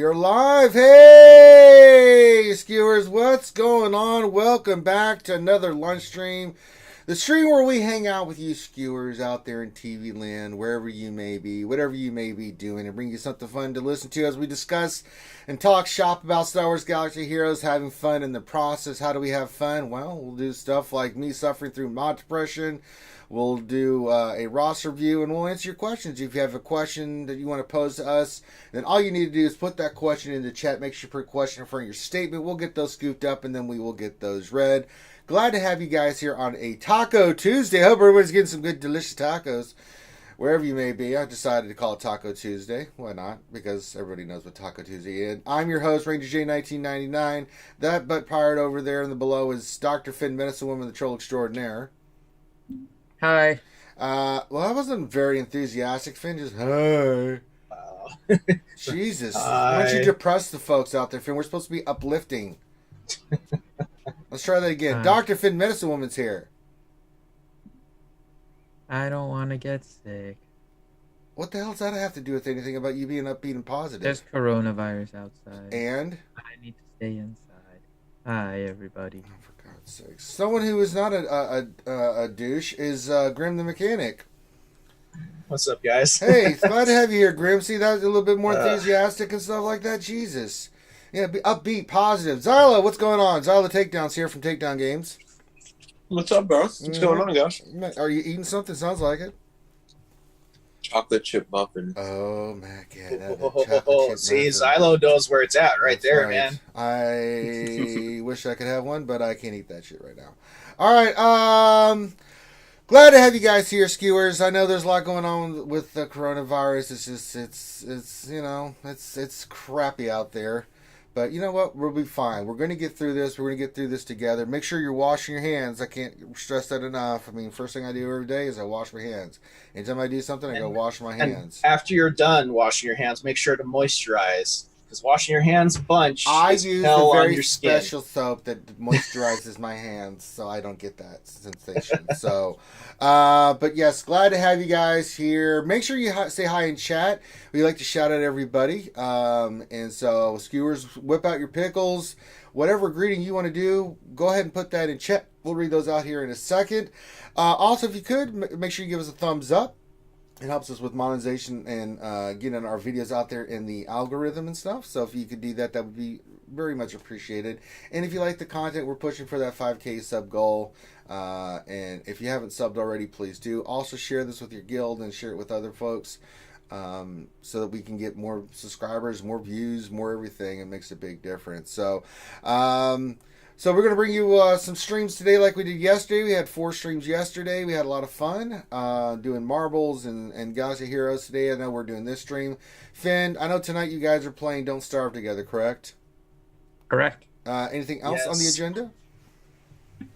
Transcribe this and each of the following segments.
We are live. Hey, skewers, what's going on? Welcome back to another lunch stream. The stream where we hang out with you skewers out there in TV land, wherever you may be, whatever you may be doing, and bring you something fun to listen to as we discuss and talk shop about Star Wars Galaxy Heroes, having fun in the process. How do we have fun? Well, we'll do stuff like me suffering through mod depression. We'll do a roster review, and we'll answer your questions. If you have a question that you want to pose to us, then all you need to do is put that question in the chat. Make sure you put a question in front of your statement. We'll get those scooped up, and then we will get those read. Glad to have you guys here on a Taco Tuesday. I hope everybody's getting some good, delicious tacos, wherever you may be. I decided to call it Taco Tuesday. Why not? Because everybody knows what Taco Tuesday is. I'm your host, Ranger J 1999. That butt pirate over there in the below is Dr. Finn, Medicine Woman, the Troll Extraordinaire. Hi. Well, I wasn't very enthusiastic. Finn just, hi. Jesus. Hi. Why don't you depress the folks out there, Finn? We're supposed to be uplifting. Let's try that again. Dr. Finn, Medicine Woman's here. I don't want to get sick. What the hell does that have to do with anything about you being upbeat and positive? There's coronavirus outside. And? I need to stay inside. Hi, everybody. Oh, for God's sake. Someone who is not a douche is Grim the Mechanic. What's up, guys? Hey, glad to have you here, Grim. See, that was a little bit more enthusiastic and stuff like that. Jesus. Yeah, be upbeat, positive. Zyla, what's going on? Zyla Takedown's here from Takedown Games. What's up, bro? What's going on, guys? Are you eating something? Sounds like it. Chocolate chip muffin. Oh, man. Yeah, see, Zylo knows where it's at right there, man. I wish I could have one, but I can't eat that shit right now. All right. Glad to have you guys here, skewers. I know there's a lot going on with the coronavirus. It's just, it's you know, it's crappy out there. But you know what? We'll be fine. We're going to get through this. We're going to get through this together. Make sure you're washing your hands. I can't stress that enough. I mean, first thing I do every day is I wash my hands. Anytime I do something, I go wash my hands. And after you're done washing your hands, make sure to moisturize. Because washing your hands a bunch is use hell a on very your skin. special soap that moisturizes my hands, so I don't get that sensation. So, but yes, glad to have you guys here. Make sure you say hi in chat. We like to shout out everybody. And so, skewers, whip out your pickles. Whatever greeting you want to do, go ahead and put that in chat. We'll read those out here in a second. Also, if you could, make sure you give us a thumbs up. It helps us with monetization and getting our videos out there in the algorithm and stuff. So if you could do that, that would be very much appreciated. And if you like the content, we're pushing for that 5K sub goal. And if you haven't subbed already, please do. Also share this with your guild and share it with other folks so that we can get more subscribers, more views, more everything. It makes a big difference. So, so we're going to bring you some streams today like we did yesterday. We had 4 streams yesterday. We had a lot of fun doing marbles and Galaxy Heroes today. I know we're doing this stream. Finn, I know tonight you guys are playing Don't Starve together, correct? Correct. Anything else on the agenda?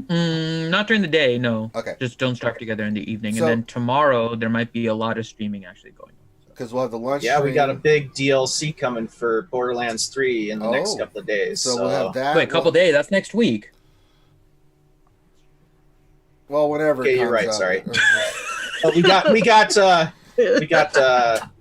Not during the day, no. Okay. Just Don't Starve together in the evening. So, and then tomorrow, there might be a lot of streaming actually going on. Because we'll have the lunch. Yeah, we got a big DLC coming for Borderlands 3 in the next couple of days. So we'll have that. Wait, a couple days? That's next week. Well, whenever. Okay, you're right. Sorry. we got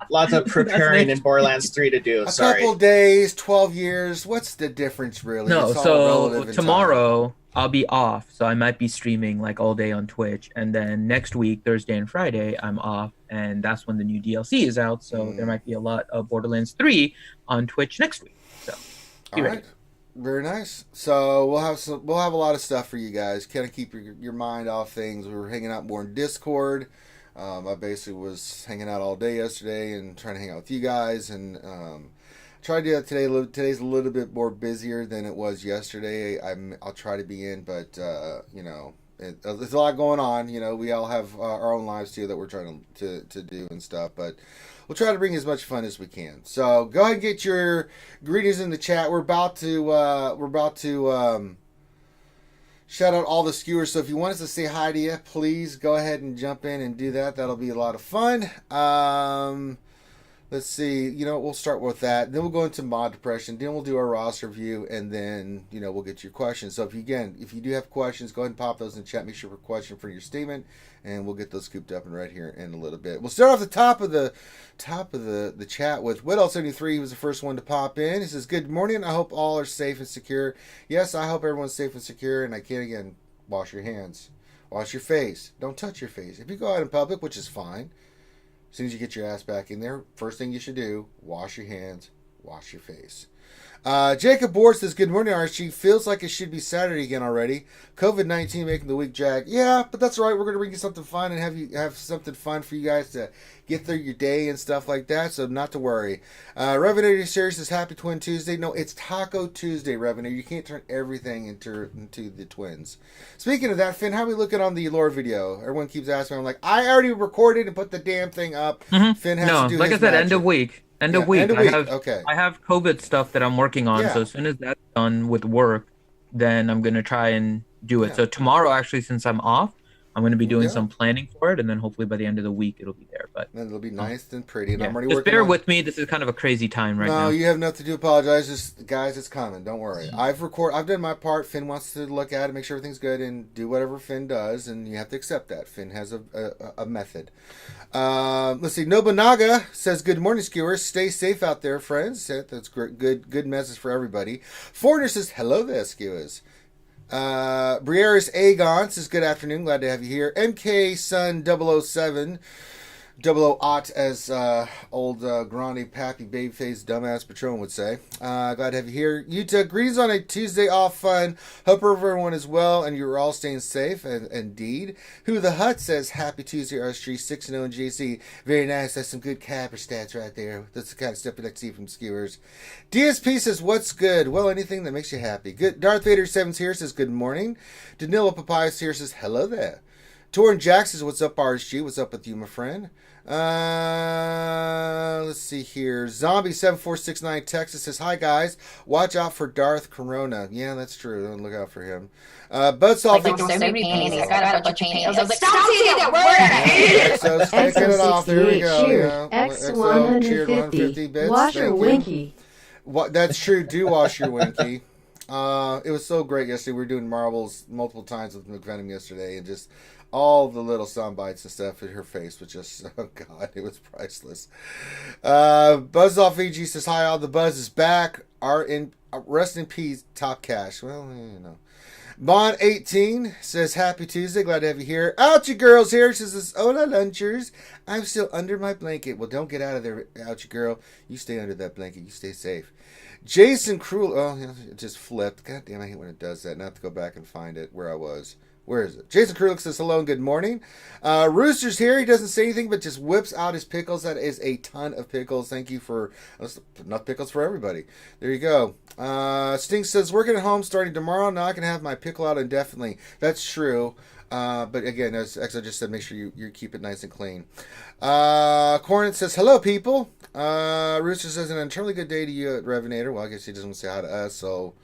lots of preparing in Borderlands 3 to do. A couple days, 12 years. What's the difference, really? No, it's all so relative in tomorrow I'll be off, so I might be streaming like all day on Twitch, and then next week, Thursday and Friday, I'm off, and that's when the new DLC is out. So there might be a lot of Borderlands 3 on Twitch next week. So all right. Very nice. So we'll have a lot of stuff for you guys. Kind of keep your mind off things. We were hanging out more in Discord. I basically was hanging out all day yesterday and trying to hang out with you guys, and try to do that today. Today's a little bit more busier than it was yesterday. I'll try to be in, but you know, there's a lot going on. You know, we all have our own lives too that we're trying to do and stuff, but we'll try to bring as much fun as we can. So go ahead and get your greetings in the chat. We're about to shout out all the skewers. So if you want us to say hi to you, please go ahead and jump in and do that. That'll be a lot of fun. Let's see. We'll start with that. Then we'll go into mod depression. Then we'll do our roster review, and then we'll get to your questions. So if you do have questions, go ahead and pop those in the chat. Make sure for a question for your statement, and we'll get those scooped up and right here in a little bit. We'll start off the top of the chat with Whittle73. He was the first one to pop in. He says, "Good morning. I hope all are safe and secure." Yes, I hope everyone's safe and secure. And again, wash your hands, wash your face. Don't touch your face if you go out in public, which is fine. As soon as you get your ass back in there, first thing you should do, wash your hands, wash your face. Jacob Board says, "Good morning, RSG. Feels like it should be Saturday again already. COVID-19 making the week drag." Yeah, but that's all right. We're going to bring you something fun and have something fun for you guys to get through your day and stuff like that, so not to worry. Revenue Series says, "Happy Twin Tuesday." No, it's Taco Tuesday, Revenue. You can't turn everything into the twins. Speaking of that, Finn, how are we looking on the lore video? Everyone keeps asking me. I'm like, I already recorded and put the damn thing up. Mm-hmm. Finn has to do like his I said, magic. End of week. End of week. I have COVID stuff that I'm working on. Yeah. So as soon as that's done with work, then I'm going to try and do it. Yeah. So tomorrow, actually, since I'm off, I'm going to be doing some planning for it. And then hopefully by the end of the week, it'll be there. But then it'll be nice and pretty. And I'm already just working bear with me. This is kind of a crazy time right now. No, you have nothing to apologize. Just, guys, it's coming. Don't worry. I've done my part. Finn wants to look at it, make sure everything's good, and do whatever Finn does. And you have to accept that. Finn has a method. Let's see. Nobunaga says, "Good morning, skewers. Stay safe out there, friends." That's great. Good message for everybody. Foreigner says, "Hello there, skewers." Briaris Agon says, "Good afternoon. Glad to have you here." MK Sun 007. 00 as old Grande Pappy Babyface Dumbass Patron would say. Glad to have you here. Yuta, greetings on a Tuesday off fun. Hope everyone is well and you're all staying safe. And indeed. Who the Hut says, "Happy Tuesday, RSG 6-0 and JC. Very nice. That's some good capper stats right there. That's the kind of stuff we like to see from skewers." DSP says, "What's good?" Well, anything that makes you happy. Good. Darth Vader 7's here says, "Good morning." Danilo Papayas here says, "Hello there." Torin Jack says, "What's up, RSG? What's up with you, my friend?" Let's see here. Zombie7469 Texas says, "Hi guys, watch out for Darth Corona." Yeah, that's true. Don't look out for him. Buzzsaw. Like, so many panties. I got a bunch of panties. I was like, stop saying that word. So taking it off. There we go. Cheer. X150. bits. Wash your winky. That's true. Do wash your winky. It was so great yesterday. We were doing marbles multiple times with McVenom yesterday, and just all the little sound bites and stuff in her face was just, oh god, it was priceless. Buzzoff VG says, "Hi, all the buzz is back. Rest in peace, Top Cash." Well, Bond 18 says, "Happy Tuesday. Glad to have you here." Ouchie Girls here. She says, "Hola, lunchers. I'm still under my blanket." Well, don't get out of there, Ouchie Girl. You stay under that blanket. You stay safe. Jason Cruel. Oh, it just flipped. God damn, I hate when it does that. Not to go back and find it where I was. Where is it? Jason Krulik says, "Hello and good morning." Rooster's here. He doesn't say anything, but just whips out his pickles. That is a ton of pickles. Thank you for enough pickles for everybody. There you go. Sting says, "Working at home starting tomorrow. Now I can have my pickle out indefinitely." That's true. But again, as Exo just said, make sure you keep it nice and clean. Cornet says, "Hello, people." Rooster says, "An eternally good day to you at Revenator." Well, I guess he doesn't say hi to us, so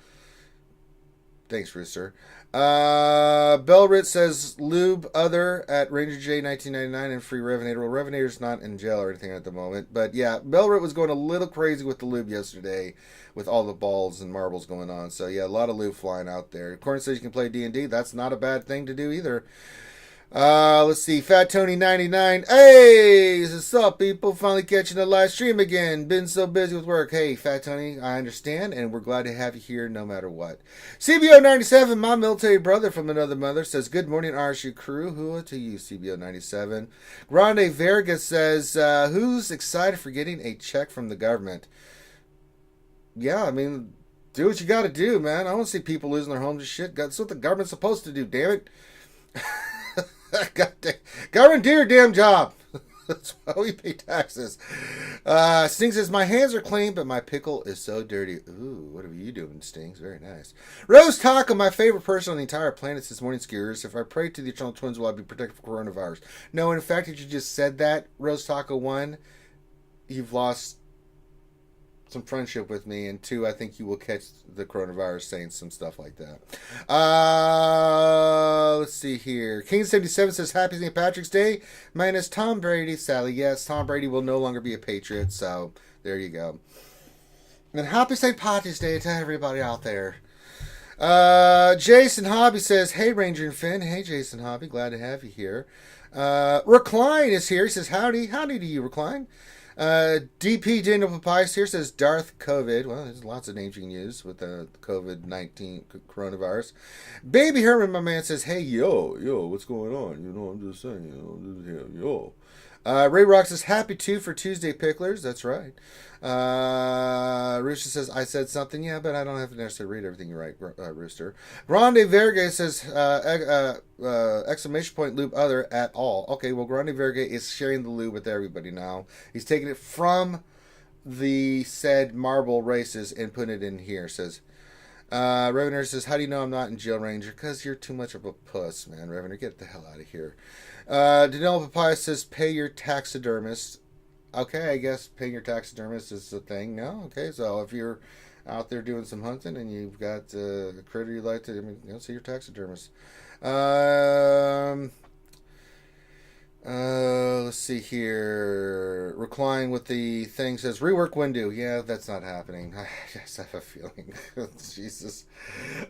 thanks, Rooster. Bellrit says, "Lube other at Ranger J 1999 and free Revenator." Well, Revenator's not in jail or anything at the moment, but yeah, Bellrit was going a little crazy with the lube yesterday with all the balls and marbles going on. So yeah, a lot of lube flying out there. Corn says you can play D&D. That's not a bad thing to do either. Let's see. Fat Tony 99. Hey, what's up, people? Finally catching the live stream again. Been so busy with work. Hey, Fat Tony, I understand, and we're glad to have you here no matter what. CBO 97, my military brother from another mother, says, "Good morning, RSU crew." Who to you, CBO 97. Grande Verga says, "Who's excited for getting a check from the government?" Yeah, I mean, do what you got to do, man. I don't see people losing their homes and shit. That's what the government's supposed to do, damn it. Government, do your damn job. That's why we pay taxes. Sting says, "My hands are clean, but my pickle is so dirty." Ooh, what are you doing, Stings? Very nice. Rose Taco, my favorite person on the entire planet this morning, skewers. "If I pray to the eternal twins, will I be protected from coronavirus?" No, in fact, if you just said that, Rose Taco 1, you've lost some friendship with me, and 2, I think you will catch the coronavirus saying some stuff like that. Let's see here. King77 says, Happy St. Patrick's Day. Minus Tom Brady. Sadly, yes, Tom Brady will no longer be a Patriot, so there you go. And happy St. Patrick's Day to everybody out there. Jason Hobby says, Hey, Ranger and Finn. Hey, Jason Hobby. Glad to have you here. Recline is here. He says, Howdy. Howdy to you, Recline. DP Daniel Papayas here says Darth COVID. Well, there's lots of names you can use with the COVID-19 coronavirus. Baby Herman, my man, says, Hey, yo, what's going on? You know, I'm just saying, yo. Ray Rock says, Happy 2 for Tuesday Picklers. That's right. Rooster says, I said something. Yeah, but I don't have to necessarily read everything you write, Rooster. Grande Verge says, exclamation point lube other at all. Okay, well, Grande Verge is sharing the lube with everybody now. He's taking it from the said marble races and putting it in here. Says, Revener says, How do you know I'm not in jail, Ranger? Because you're too much of a puss, man. Revener, get the hell out of here. Danilo Papaya says, Pay your taxidermist. Okay, I guess paying your taxidermist is a thing now. Okay, so if you're out there doing some hunting and you've got a critter you like to, see your taxidermist. Let's see here. Recline with the thing says, Rework window. Yeah, that's not happening. I just have a feeling. Jesus.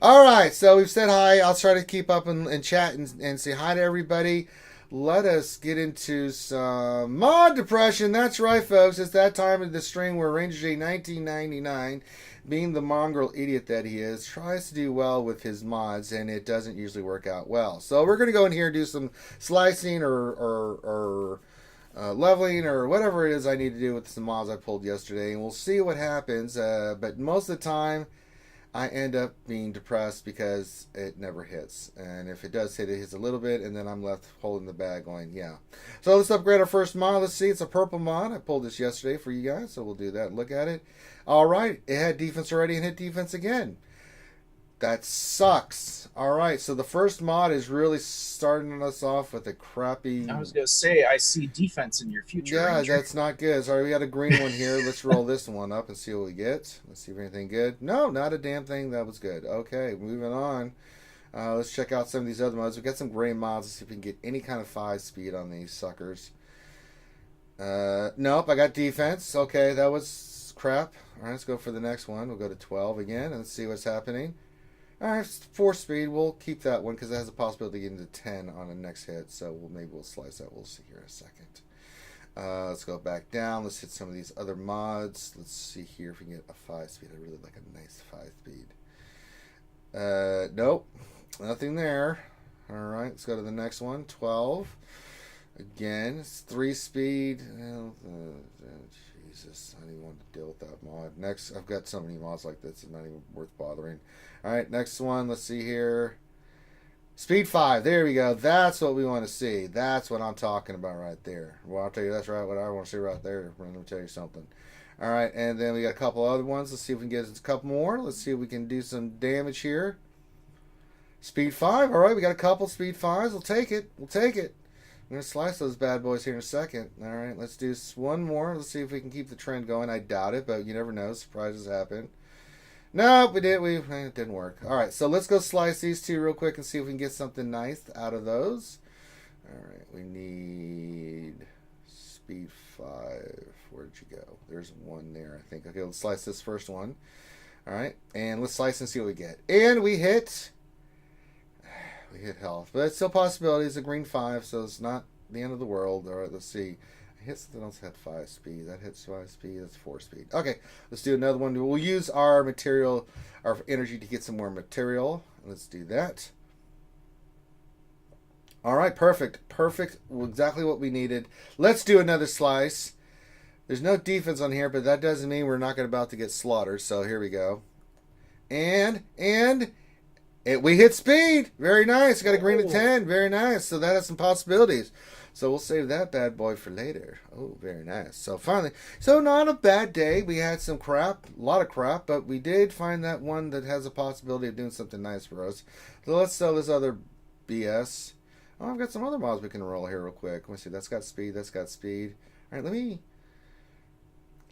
All right, so we've said hi. I'll try to keep up and chat and say hi to everybody. Let us get into some mod depression. That's right, folks. It's that time of the string where Ranger J 1999, being the mongrel idiot that he is, tries to do well with his mods, and it doesn't usually work out well. So we're going to go in here and do some slicing or leveling or whatever it is I need to do with some mods I pulled yesterday, and we'll see what happens. But most of the time, I end up being depressed because it never hits. And if it does hit, it hits a little bit, and then I'm left holding the bag going, yeah. So let's upgrade our first mod. Let's see. It's a purple mod. I pulled this yesterday for you guys, so we'll do that and look at it. All right. It had defense already and hit defense again. That sucks. All right. So the first mod is really starting us off with a crappy... I was going to say, I see defense in your future. Yeah, Ranger. That's not good. Sorry, we got a green one here. Let's roll this one up and see what we get. Let's see if anything good. No, not a damn thing. That was good. Okay, moving on. Let's check out some of these other mods. We've got some gray mods. Let's see if we can get any kind of 5 speed on these suckers. Nope, I got defense. Okay, that was crap. All right, let's go for the next one. We'll go to 12 again and see what's happening. All right, 4 speed. We'll keep that one because it has a possibility of getting to 10 on the next hit. So maybe we'll slice that. We'll see here in a second. Let's go back down. Let's hit some of these other mods. Let's see here if we can get a 5 speed. I really like a nice 5 speed. Nope, nothing there. All right, let's go to the next one. 12. Again, it's 3 speed. Jesus, I don't even want to deal with that mod. Next, I've got so many mods like this, it's not even worth bothering. All right, next one. Let's see here. Speed 5. There we go. That's what we want to see. That's what I'm talking about right there. Well, I'll tell you, that's right what I want to see right there. Let me tell you something. All right, and then we got a couple other ones. Let's see if we can get a couple more. Let's see if we can do some damage here. Speed 5. All right, we got a couple Speed 5s. We'll take it. We'll take it. I'm going to slice those bad boys here in a second. All right, let's do one more. Let's see if we can keep the trend going. I doubt it, but you never know. Surprises happen. Nope, we did. It didn't work. All right, so let's go slice these two real quick and see if we can get something nice out of those. All right, we need Speed 5. Where'd you go? There's one there, I think. Okay, let's slice this first one. All right, and let's slice and see what we get. And we hit health, but it's still possibilities. A green 5, so it's not the end of the world. All right, let's see. I hit something else that had 5 speed. That hits 5 speed. That's 4 speed. Okay, let's do another one. We'll use our material, our energy to get some more material. Let's do that. All right, perfect. Perfect. Exactly what we needed. Let's do another slice. There's no defense on here, but that doesn't mean we're not about to get slaughtered. So here we go. And we hit speed. Very nice. Got a green at 10. Very nice. So that has some possibilities. So we'll save that bad boy for later. Oh, very nice. So finally, so not a bad day. We had some crap, a lot of crap, but we did find that one that has a possibility of doing something nice for us. So let's sell this other BS. Oh, I've got some other mods we can roll here real quick. Let me see. That's got speed. That's got speed. All right, let me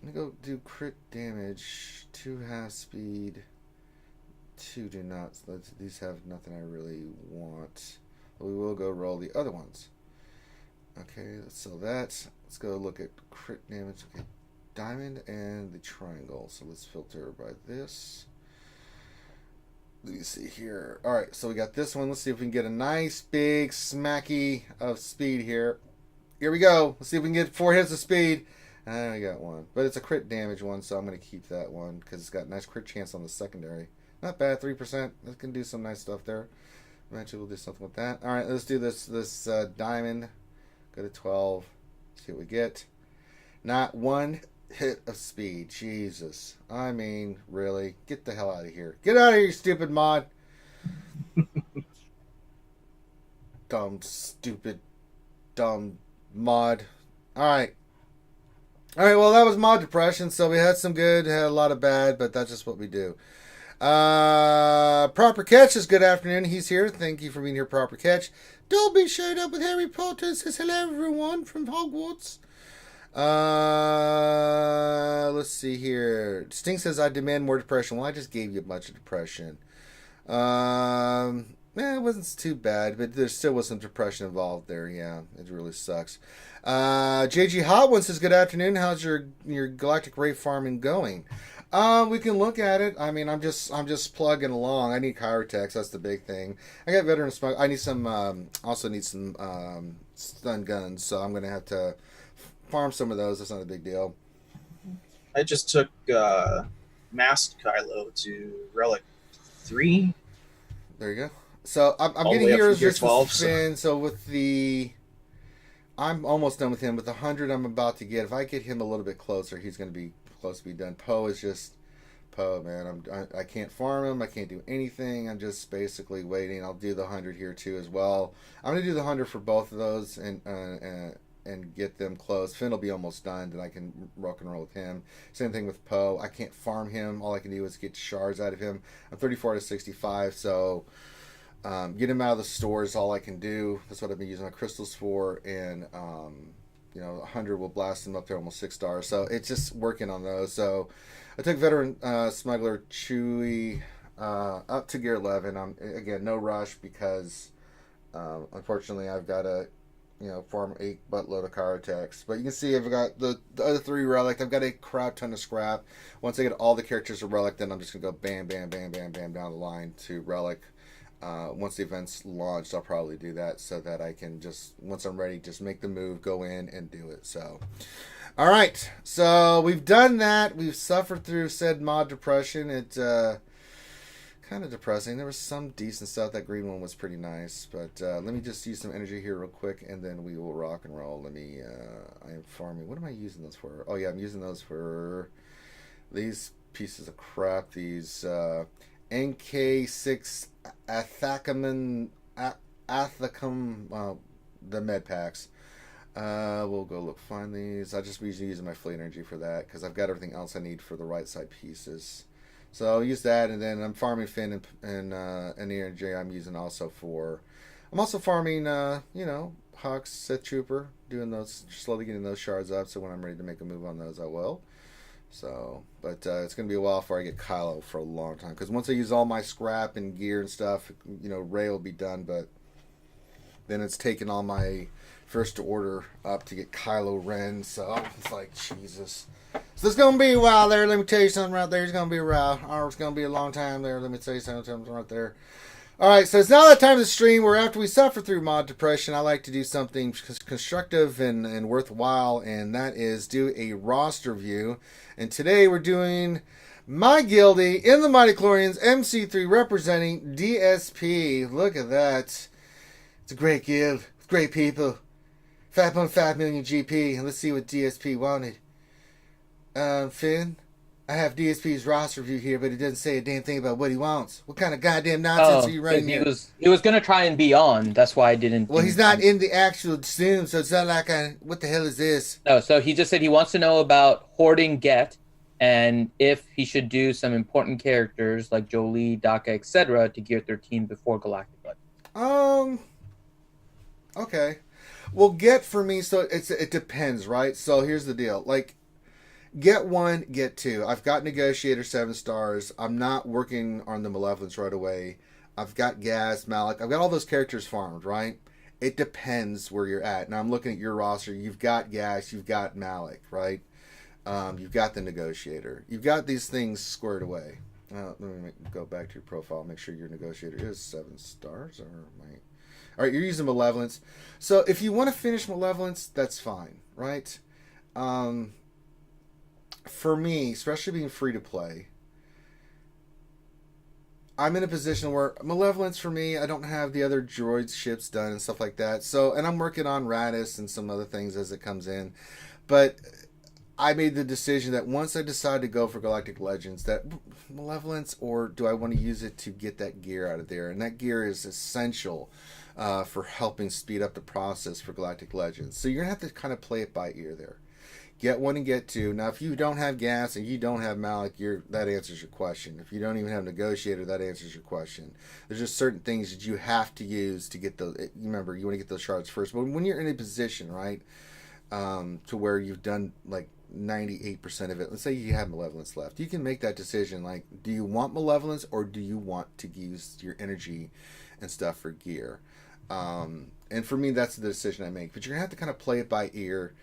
I'm going to go do crit damage. 2 half speed. 2 do not. These have nothing I really want. But we will go roll the other ones. Okay, so that's... Let's go look at crit damage. Okay, diamond and the triangle. So let's filter by this. Let me see here. Alright, so we got this one. Let's see if we can get a nice big smacky of speed here. Here we go. Let's see if we can get 4 hits of speed. And I got 1. But it's a crit damage one, so I'm going to keep that one because it's got a nice crit chance on the secondary. Not bad, 3%. That can do some nice stuff there. Eventually we'll do something with that. Alright, let's do this diamond. Go to 12. See what we get. Not 1 hit of speed. Jesus. I mean, really. Get the hell out of here. Get out of here, you stupid mod. Dumb, stupid, dumb mod. Alright. Alright, well, that was mod depression. So we had some good, had a lot of bad, but that's just what we do. Proper Catch says good afternoon. He's here. Thank you for being here, Proper Catch. Dolby showed up with Harry Potter. Says hello, everyone from Hogwarts. Let's see here. Sting says I demand more depression. Well, I just gave you a bunch of depression. It wasn't too bad, but there still was some depression involved there. Yeah, it really sucks. JG Hot One says good afternoon. How's your galactic raid farming going? We can look at it. I mean, I'm just plugging along. I need chirotex. That's the big thing. I got veteran smoke. I need some. Also need some stun guns. So I'm gonna have to farm some of those. That's not a big deal. I just took Masked Kylo to Relic 3. There you go. So I'm All the getting way up here to as Gear this 12, Finn. So with the, I'm almost done with him. With the 100 I'm about to get, if I get him a little bit closer, he's going to be close to be done. Poe is just Poe, man. I can't farm him. I can't do anything. I'm just basically waiting. I'll do the 100 here too as well. I'm going to do the 100 for both of those and get them close. Finn will be almost done, then I can rock and roll with him. Same thing with Poe. I can't farm him. All I can do is get shards out of him. I'm 34 to 65, so get him out of the store is all I can do. That's what I've been using my crystals for, and 100 will blast him up there almost 6 stars. So it's just working on those. So I took veteran smuggler Chewie up to gear 11. Again, no rush because unfortunately I've got to farm a buttload of chirotex. But you can see I've got the other 3 relic. I've got a crap ton of scrap. Once I get all the characters of relic, then I'm just gonna go bam, bam, bam, bam, bam down the line to relic. Once the event's launched, I'll probably do that so that I can just, once I'm ready, just make the move, go in and do it. So, all right. So we've done that. We've suffered through said mod depression. It's kind of depressing. There was some decent stuff. That green one was pretty nice. But let me just use some energy here real quick, and then we will rock and roll. Let me, I am farming. What am I using those for? Oh, yeah, I'm using those for these pieces of crap. These NK6 Athacum, the med packs. We'll go find these. I just usually using my fleet energy for that because I've got everything else I need for the right side pieces. So I'll use that, and then I'm farming Finn and energy. I'm using also for. I'm also farming, Hux, Sith Trooper, doing those, slowly getting those shards up. So when I'm ready to make a move on those, I will. So, but it's going to be a while before I get Kylo for a long time. Because once I use all my scrap and gear and stuff, Rey will be done. But then it's taking all my first order up to get Kylo Ren. So it's like, Jesus. So it's going to be a while there. Let me tell you something right there. It's going to be a while. Or it's going to be a long time there. Let me tell you something right there. Alright, so it's now that time of the stream where after we suffer through mod depression, I like to do something constructive and worthwhile, and that is do a roster view. And today we're doing my guildie in the Mighty Chlorians, MC3, representing DSP. Look at that. It's a great guild, great people. 5.5 million GP, and let's see what DSP wanted. Finn? I have DSP's roster view here, but it doesn't say a damn thing about what he wants. What kind of goddamn nonsense are you running here? He was going to try and be on. That's why I didn't. Well, he's not in the actual Zoom, so it's not like what the hell is this? No, so he just said he wants to know about hoarding Get and if he should do some important characters like Jolie, Daka, etc. to Gear 13 before Galactic Blood. Okay. Well, Get for me, so it depends, right? So here's the deal. Like, Get 1, get 2. I've got Negotiator 7 stars. I'm not working on the Malevolence right away. I've got Gaz, Malik. I've got all those characters farmed, right? It depends where you're at. Now I'm looking at your roster. You've got Gaz, you've got Malik, right? You've got the Negotiator. You've got these things squared away. Let me go back to your profile. Make sure your Negotiator is 7 stars. All right, you're using Malevolence. So if you want to finish Malevolence, that's fine, right? For me, especially being free to play, I'm in a position where Malevolence for me, I don't have the other droid ships done and stuff like that. So, and I'm working on Radis and some other things as it comes in. But I made the decision that once I decide to go for Galactic Legends, that Malevolence, or do I want to use it to get that gear out of there? And that gear is essential for helping speed up the process for Galactic Legends. So you're going to have to kind of play it by ear there. Get 1 and get 2. Now, if you don't have Gas and you don't have Malik, that answers your question. If you don't even have Negotiator, that answers your question. There's just certain things that you have to use to get those. Remember, you want to get those shards first. But when you're in a position, right, to where you've done like 98% of it, let's say you have Malevolence left, you can make that decision. Like, do you want Malevolence or do you want to use your energy and stuff for gear? And for me, that's the decision I make. But you're going to have to kind of play it by ear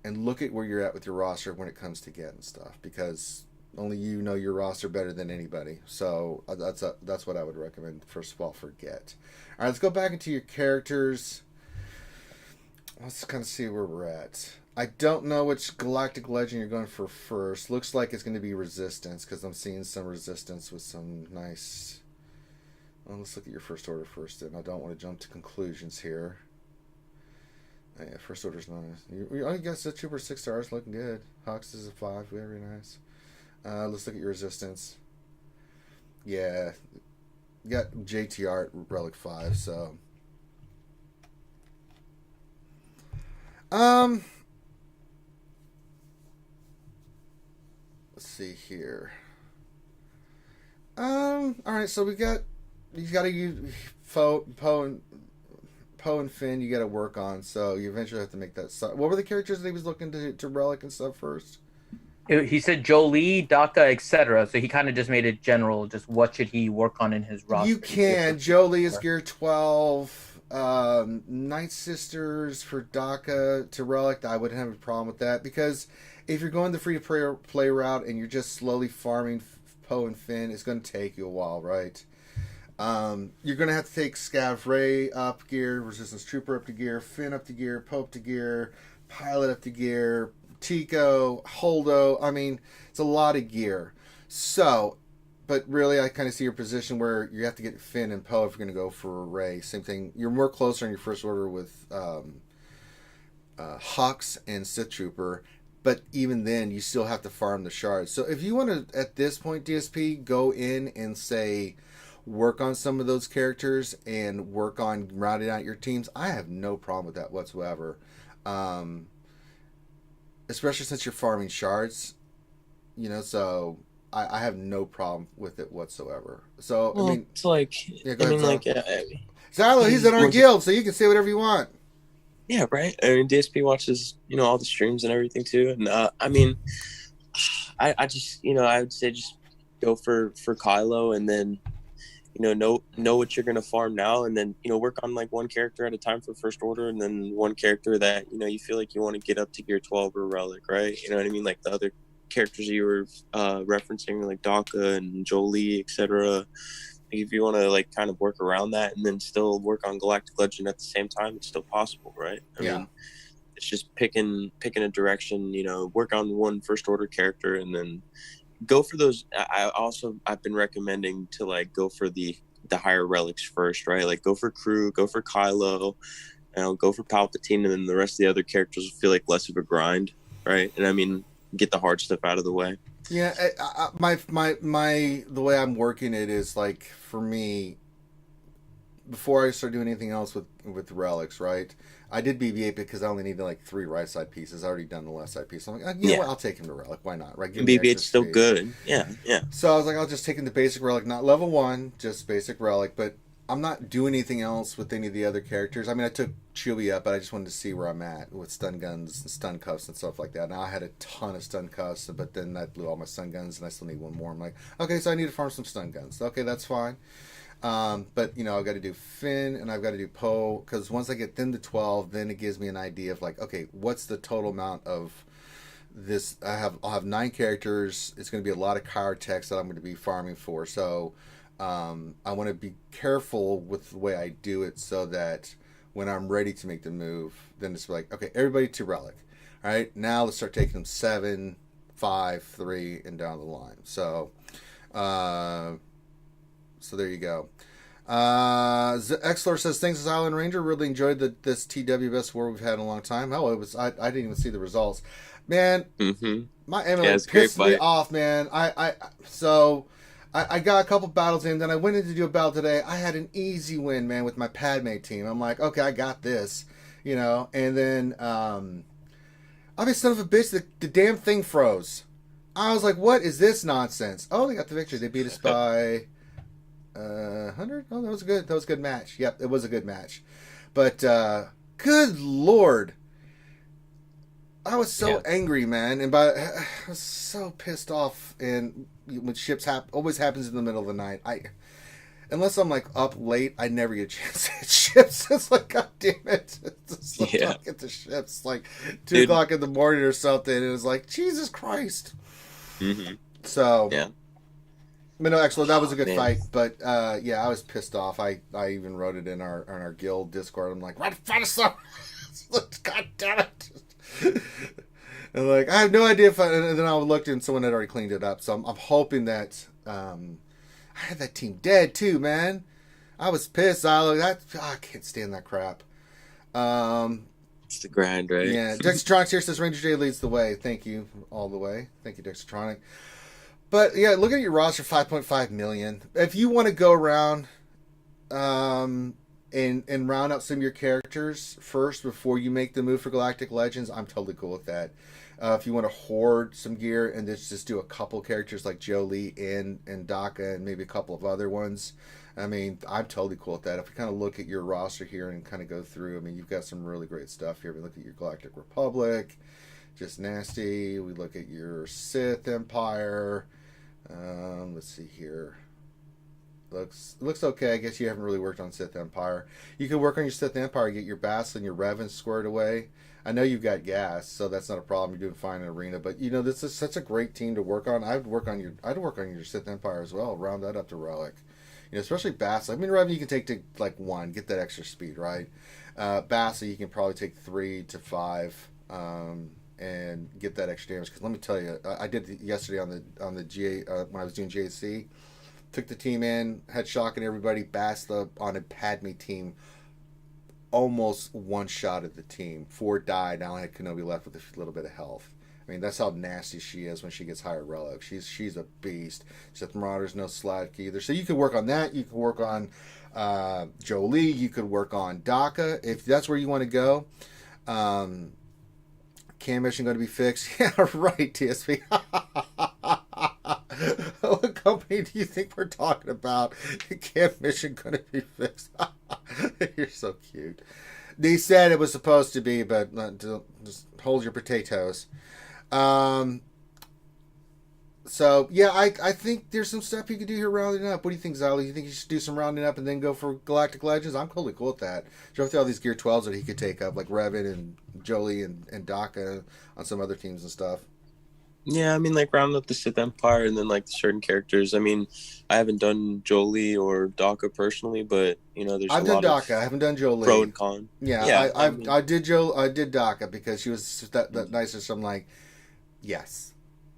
and look at where you're at with your roster when it comes to getting stuff, because only you know your roster better than anybody. So that's what I would recommend, first of all, for get. All right, let's go back into your characters. Let's kind of see where we're at. I don't know which Galactic Legend you're going for first. Looks like it's going to be Resistance, because I'm seeing some Resistance with some nice... Well, let's look at your First Order first, then. I don't want to jump to conclusions here. Yeah, First Order's nice. You got the Trooper 6 stars, looking good. Hux is a 5, very nice. Let's look at your Resistance. Yeah, you got JTR Relic 5, so. Let's see here. All right, so you got to use Poe and Finn you got to work on, so you eventually have to make that. What were the characters that he was looking to relic and stuff first? He said Jolie, Daka, etc. So he kind of just made it general. Just what should he work on in his roster? You can. Jolie is gear 12. Night Sisters for Daka to relic. I wouldn't have a problem with that, because if you're going the free to play route and you're just slowly farming Poe and Finn, it's going to take you a while, right? You're going to have to take Scav Ray up gear, Resistance Trooper up to gear, Finn up to gear, Pope to gear, Pilot up to gear, Tico, Holdo. I mean, it's a lot of gear. So, but really, I kind of see your position where you have to get Finn and Poe if you're going to go for Ray. Same thing. You're more closer in your First Order with Hux and Sith Trooper. But even then, you still have to farm the shards. So if you want to, at this point, DSP, go in and say, work on some of those characters and work on rounding out your teams, I have no problem with that whatsoever. Especially since you're farming shards, so I have no problem with it whatsoever. So, well, I mean, it's like, yeah, go ahead, Xylo, he's in our guild, so you can say whatever you want. Yeah, right. I mean, DSP watches, all the streams and everything too. And I mean, I just, I would say just go for Kylo, and then, know what you're gonna farm now, and then work on like one character at a time for First Order, and then one character that you feel like you want to get up to gear 12 or relic, right? You know what I mean? Like the other characters you were referencing, like Daka and Jolie, etc. If you want to like kind of work around that and then still work on Galactic Legend at the same time, it's still possible, right? I mean, it's just picking a direction. Work on one First Order character and then go for those. I've been recommending to like go for the higher relics first, right? Like go for Crew, go for Kylo, go for Palpatine, and then the rest of the other characters will feel like less of a grind, right? And I mean, get the hard stuff out of the way. Yeah, the way I'm working it is like, for me, before I start doing anything else with relics, right? I did BB-8 because I only needed like 3 right side pieces. I already done the left side piece. So I'm like, you know what? I'll take him to relic. Why not? Right? BB-8's still good. Yeah. So I was like, I'll just take him to basic relic, not level 1, just basic relic. But I'm not doing anything else with any of the other characters. I mean, I took Chewie up, but I just wanted to see where I'm at with stun guns and stun cuffs and stuff like that. Now I had a ton of stun cuffs, but then that blew all my stun guns, and I still need one more. I'm like, okay, so I need to farm some stun guns. Okay, that's fine. But you know, I've got to do Finn and I've got to do Poe, because once I get them to 12, then it gives me an idea of like, okay, what's the total amount of this? I'll have 9 characters. It's going to be a lot of card text that I'm going to be farming for. So I want to be careful with the way I do it, so that when I'm ready to make the move, then it's like, okay, everybody to relic. All right, now let's start taking them 7, 5, 3, and down the line. So there you go. Xlor says, thanks, Island Ranger. Really enjoyed this TW best war we've had in a long time. Oh, it was. I didn't even see the results, man. My MLA pissed me off, man. I got a couple battles in, then I went in to do a battle today. I had an easy win, man, with my Padme team. I'm like, okay, I got this, you know. And then, I mean, son of a bitch, the damn thing froze. I was like, what is this nonsense? Oh, they got the victory. They beat us by 100. Oh, that was good. That was a good match. Yep, it was a good match. But good Lord, I was so angry, man, and I was so pissed off. And when ships always happens in the middle of the night. Unless I'm like up late, I never get a chance to hit ships. It's like, god damn it, get the ships like 2 o'clock in the morning or something. And it was like, Jesus Christ. So yeah. But no, actually, that was a good fight. But yeah, I was pissed off. I even wrote it in our guild Discord. I'm like, right in front of some. God damn it. And like, I have no idea if and then I looked and someone had already cleaned it up. So I'm hoping that I had that team dead too, man. I was pissed. I can't stand that crap. It's the grind, right? Yeah. Dextronics here says Ranger J leads the way. Thank you all the way. Thank you, Dextronic. But yeah, look at your roster, 5.5 million. If you want to go around and round out some of your characters first before you make the move for Galactic Legends, I'm totally cool with that. If you want to hoard some gear and just do a couple characters like Jolie and Daka and maybe a couple of other ones, I mean, I'm totally cool with that. If we kind of look at your roster here and kind of go through, I mean, you've got some really great stuff here. We look at your Galactic Republic, just nasty. We look at your Sith Empire. Let's see here. Looks okay. I guess you haven't really worked on Sith Empire. You can work on your Sith Empire, get your Bastila and your Revan squared away. I know you've got gas, so that's not a problem. You're doing fine in Arena, but you know, this is such a great team to work on. I'd work on your Sith Empire as well. Round that up to Relic. You know, especially Bastila. I mean, Revan you can take to like 1, get that extra speed, right? Bastila you can probably take 3 to 5. And get that extra damage, because let me tell you, I did yesterday on the GA when I was doing JC. Took the team in, had shocking everybody. Bastila on a Padme team almost one-shotted the team. 4 died. Now I had Kenobi left with a little bit of health. I mean, that's how nasty she is when she gets higher relic. She's a beast. Sith Marauder's no slack either. So you could work on that. You could work on Jolie. You could work on Daka if that's where you want to go. Cam mission going to be fixed? Yeah, right, TSP. What company do you think we're talking about? Cam mission going to be fixed? You're so cute. They said it was supposed to be, but just hold your potatoes. So, yeah, I think there's some stuff you could do here rounding up. What do you think, Zali? You think you should do some rounding up and then go for Galactic Legends? I'm totally cool with that. Show all these Gear 12s that he could take up, like Revan and Jolie and Daka on some other teams and stuff. Yeah, I mean, like, round up the Sith Empire and then, like, certain characters. I mean, I haven't done Jolie or Daka personally, but, you know, I've done Daka. I haven't done Jolie. Pro and con. Yeah, I did Daka because she was that nicer, so I'm like, yes.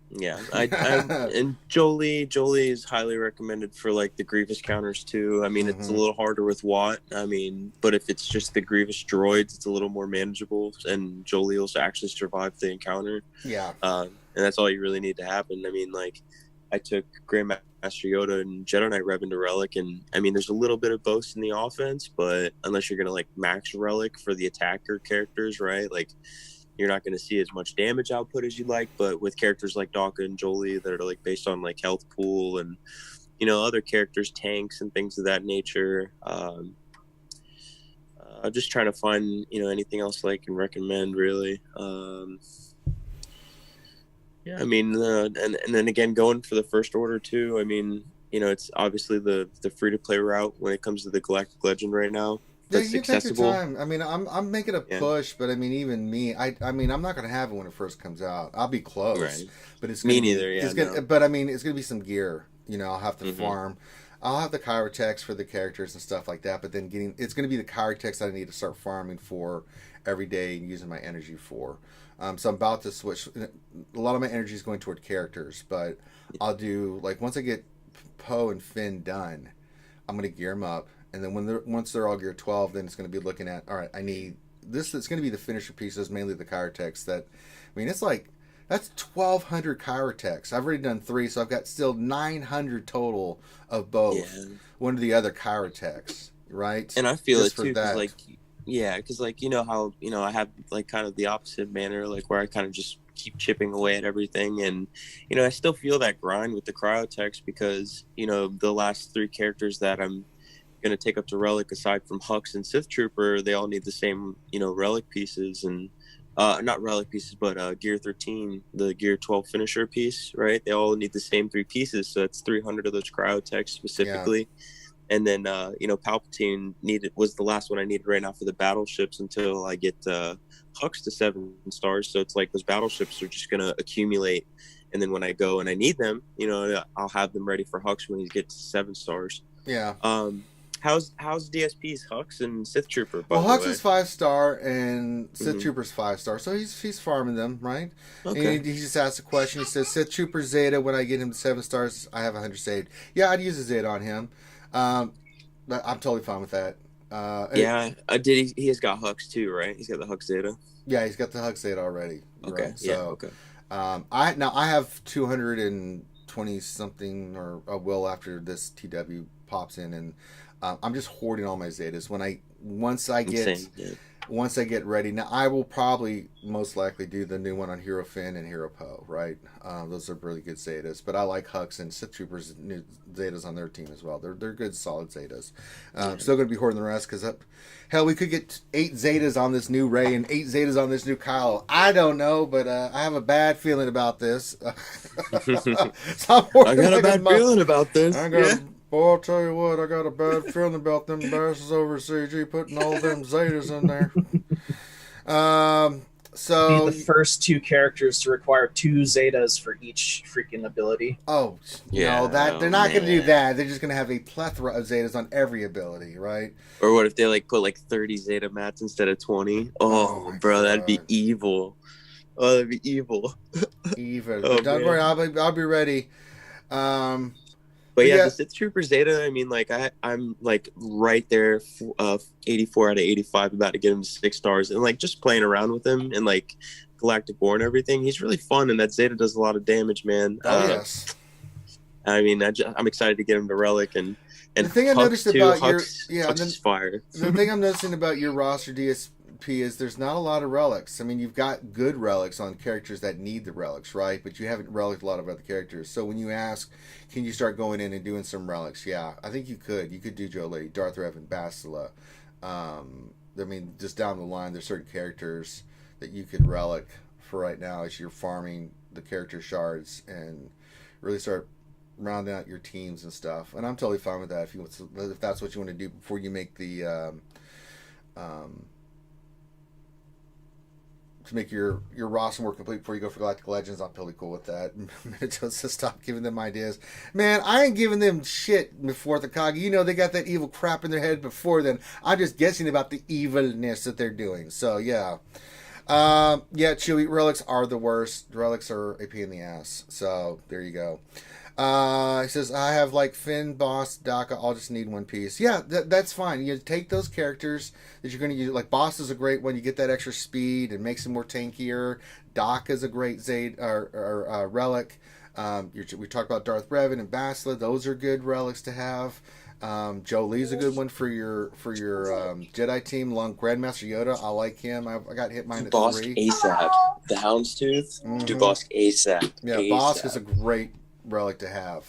Yeah, and Jolie is highly recommended for like the Grievous counters too. I mean, it's a little harder with Watt. I mean, but if it's just the Grievous droids, it's a little more manageable, and Jolie will actually survive the encounter. Yeah, and that's all you really need to happen. I mean, like, I took Grandmaster Yoda and Jedi Knight Revan to Relic, and I mean, there's a little bit of both in the offense, but unless you're gonna like max Relic for the attacker characters, right? Like, you're not going to see as much damage output as you like, but with characters like Daka and Jolie that are like based on like health pool and other characters, tanks and things of that nature. I'm just trying to find, anything else I can recommend, really. Yeah, I mean, and then again, going for the First Order too. I mean, it's obviously the free-to-play route when it comes to the Galactic Legend right now. Yeah, That's you take accessible. your time. I mean, I'm making a push, but I mean, even me, I mean, I'm not going to have it when it first comes out. I'll be close, Right. but it's Me gonna neither. Be, yeah, it's gonna, but I mean, it's going to be some gear. I'll have to Mhm. farm. I'll have the chirotex for the characters and stuff like that, but then it's going to be the chirotex that I need to start farming for every day and using my energy for. So I'm about to switch. A lot of my energy is going toward characters, but I'll do like once I get Poe and Finn done, I'm going to gear them up. And then once they're all gear 12, then it's going to be looking at, all right, I need this. It's going to be the finisher pieces, mainly the chirotex. It's like, that's 1,200 chirotex. I've already done 3, so I've got still 900 total of both. Yeah. One of the other chirotex, right? And I feel Just it too, because how I have like kind of the opposite manner, like where I kind of just keep chipping away at everything, and I still feel that grind with the cryotex, because the last 3 characters that I'm going to take up to relic, aside from Hux and Sith Trooper, they all need the same relic pieces, and not relic pieces, but gear 13, the gear 12 finisher piece, right? They all need the same 3 pieces, so that's 300 of those cryotex specifically. Yeah. And then Palpatine was the last one I needed right now for the battleships until I get Hux to 7 stars. So it's like those battleships are just going to accumulate, and then when I go and I need them, I'll have them ready for Hux when he gets to 7 stars. Yeah. How's DSP's Hux and Sith Trooper? Well, Hux is 5-star and Sith Trooper's 5-star, so he's farming them, right? Okay. And he just asked a question. He says, Sith Trooper Zeta, when I get him to 7 stars, I have 100 saved. Yeah, I'd use a Zeta on him. But I'm totally fine with that. He has got Hux too, right? He's got the Hux Zeta. Yeah, he's got the Hux Zeta already. Okay. Right? So, yeah. Okay. I have 220 something, or I will after this TW pops in, and I'm just hoarding all my Zetas. Once I get ready. Now I will probably most likely do the new one on Hero Finn and Hero Poe, right? Those are really good Zetas, but I like Hux and Sith Troopers new Zetas on their team as well. They're good, solid Zetas. Still going to be hoarding the rest, because hell, we could get 8 Zetas on this new Rey and 8 Zetas on this new Kylo. I don't know, but I have a bad feeling about this. So I got a bad feeling about this. Boy, I'll tell you what, I got a bad feeling about them bastards over at CG putting all them Zetas in there. So the first 2 characters to require 2 Zetas for each freaking ability. Oh, no, they're not going to do that. They're just going to have a plethora of Zetas on every ability, right? Or what if they put 30 Zeta mats instead of 20? Oh bro, God. That'd be evil. Oh, that'd be evil. Evil. But don't worry, I'll be ready. But yeah, the Sith Trooper Zeta, I mean, I'm right there, 84 out of 85, about to get him to 6 stars, and just playing around with him and Galactic War and everything. He's really fun, and that Zeta does a lot of damage, man. Oh yes. I mean, I'm excited to get him to Relic, and the thing I noticed about Hux is fire. The thing I'm noticing about your roster DSP is there's not a lot of relics. I mean, you've got good relics on characters that need the relics, right? But you haven't relicked a lot of other characters. So when you ask, can you start going in and doing some relics? Yeah, I think you could. You could do Jolie, Darth Revan, Bastila. I mean, just down the line, there's certain characters that you could relic for right now as you're farming the character shards and really start rounding out your teams and stuff. And I'm totally fine with that if that's what you want to do before you make the to make your roster more complete before you go for Galactic Legends. I'm totally cool with that. Just stop giving them ideas. Man, I ain't giving them shit before the Kagi. They got that evil crap in their head before then. I'm just guessing about the evilness that they're doing. So, yeah. Chewie, relics are the worst. Relics are a pain in the ass. So, there you go. He says, I have Finn, Boss, Daka, I'll just need 1 piece. Yeah, that's fine. You take those characters that you're going to use. Boss is a great one. You get that extra speed and makes him more tankier. Daka is a great relic. We talked about Darth Revan and Bastila. Those are good relics to have. Jolie's a good one for your Jedi team. Grandmaster Yoda, I like him. I got hit mine at Bosk 3. ASAP. The Houndstooth. Do Bosk ASAP. Yeah, Bosk is a great relic to have.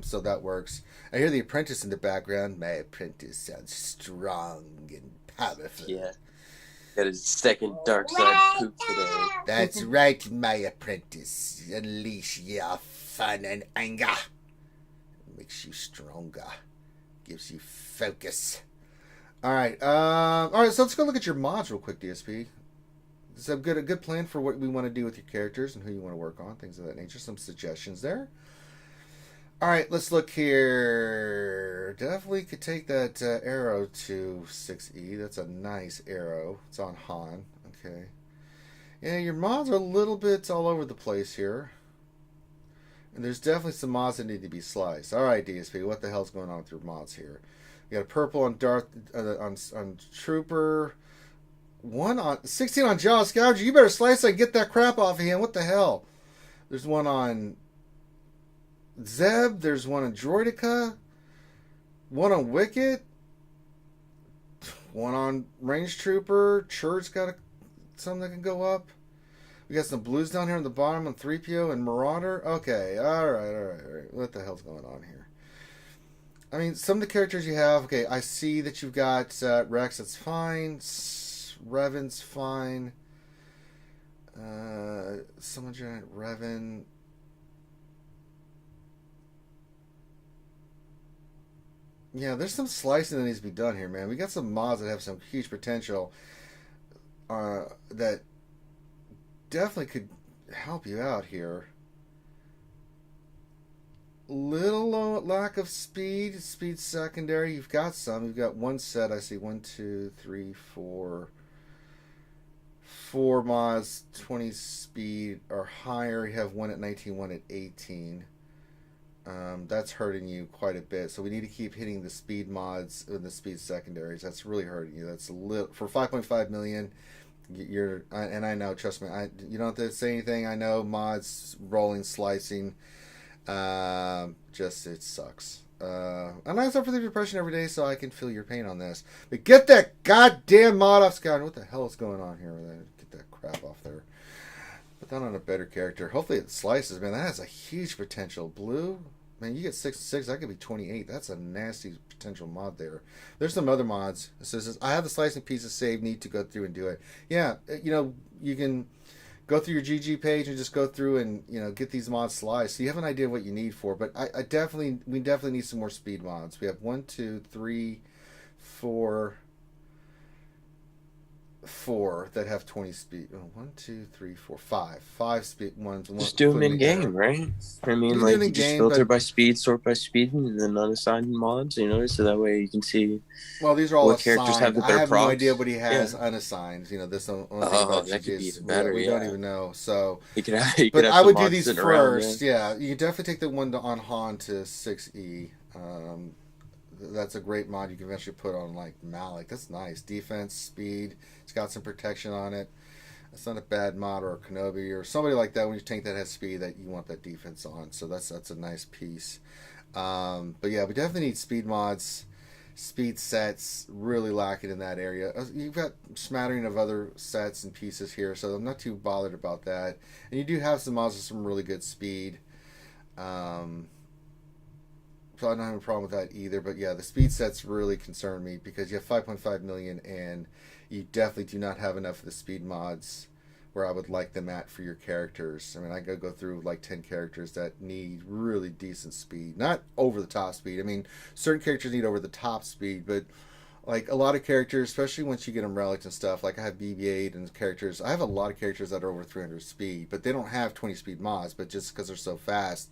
So that works. I hear the apprentice in the background. My apprentice sounds strong and powerful. Yeah. Got his second dark side poop today. That's right, my apprentice. Unleash your fun and anger. Makes you stronger. Gives you focus. Alright, so let's go look at your mods real quick, DSP. It's a good plan for what we want to do with your characters and who you want to work on, things of that nature. Some suggestions there. Alright, let's look here. Definitely could take that arrow to 6E. That's a nice arrow. It's on Han. Okay. Yeah, your mods are a little bit all over the place here. And there's definitely some mods that need to be sliced. Alright, DSP, what the hell's going on with your mods here? You got a purple on Darth on Trooper. 16 on Jaw Scavenger. You better slice and get that crap off of him. What the hell? There's one on Zeb. There's one on Droidica. One on Wicket. One on Range Trooper. Church got some that can go up. We got some blues down here on the bottom on 3PO and Marauder. Okay, alright. What the hell's going on here? I mean, some of the characters you have, okay, I see that you've got Rex, that's fine. Revan's fine. Someone giant Revan. Yeah, there's some slicing that needs to be done here, man. We got some mods that have some huge potential that definitely could help you out here. Little lack of speed secondary. You've got some. You've got one set. I see 1, 2, 3, 4 mods, 20 speed or higher. You have one at 19, one at 18. That's hurting you quite a bit. So we need to keep hitting the speed mods and the speed secondaries. That's really hurting you. That's a little for 5.5 million. And I know. Trust me. You don't have to say anything. I know mods, rolling, slicing. It sucks. And I suffer the depression every day, so I can feel your pain on this. But get that goddamn mod off, Scott. What the hell is going on here? Get that crap off there. Put that on a better character. Hopefully it slices, man. That has a huge potential. Blue, man, you get 6/6. That could be 28. That's a nasty potential mod there. There's some other mods. It says I have the slicing pieces saved. Need to go through and do it. Yeah, you can go through your GG page and just go through and get these mods sliced, so you have an idea of what you need for. But we definitely need some more speed mods. We have 1, 2, 3, 4 that have 20 speed. 1, 2, 3, 4, 5 speed ones. Just do them in game, right? I mean, you just filter by speed, sort by speed, and then unassign mods. So that way you can see. Well, these are all what assigned. Characters have the better I have props. no idea what he has unassigned. This only thing about that could be is even better. we don't even know. So, but I would do these first. Yeah, you definitely take the one on Han to 6E. That's a great mod you can eventually put on like Malik. That's nice. Defense, speed. It's got some protection on it. It's not a bad mod, or a Kenobi or somebody like that. When you tank that has speed, that you want that defense on. So that's a nice piece. But yeah, we definitely need speed mods, speed sets. Really lacking in that area. You've got a smattering of other sets and pieces here, so I'm not too bothered about that. And you do have some mods with some really good speed. So I don't have a problem with that either. But yeah, the speed sets really concern me because you have 5.5 million and you definitely do not have enough of the speed mods where I would like them at for your characters. I mean, I gotta go through like 10 characters that need really decent speed. Not over the top speed. I mean, certain characters need over the top speed, but like a lot of characters, especially once you get them relics and stuff, like I have BB-8 and characters. I have a lot of characters that are over 300 speed, but they don't have 20 speed mods, but just because they're so fast,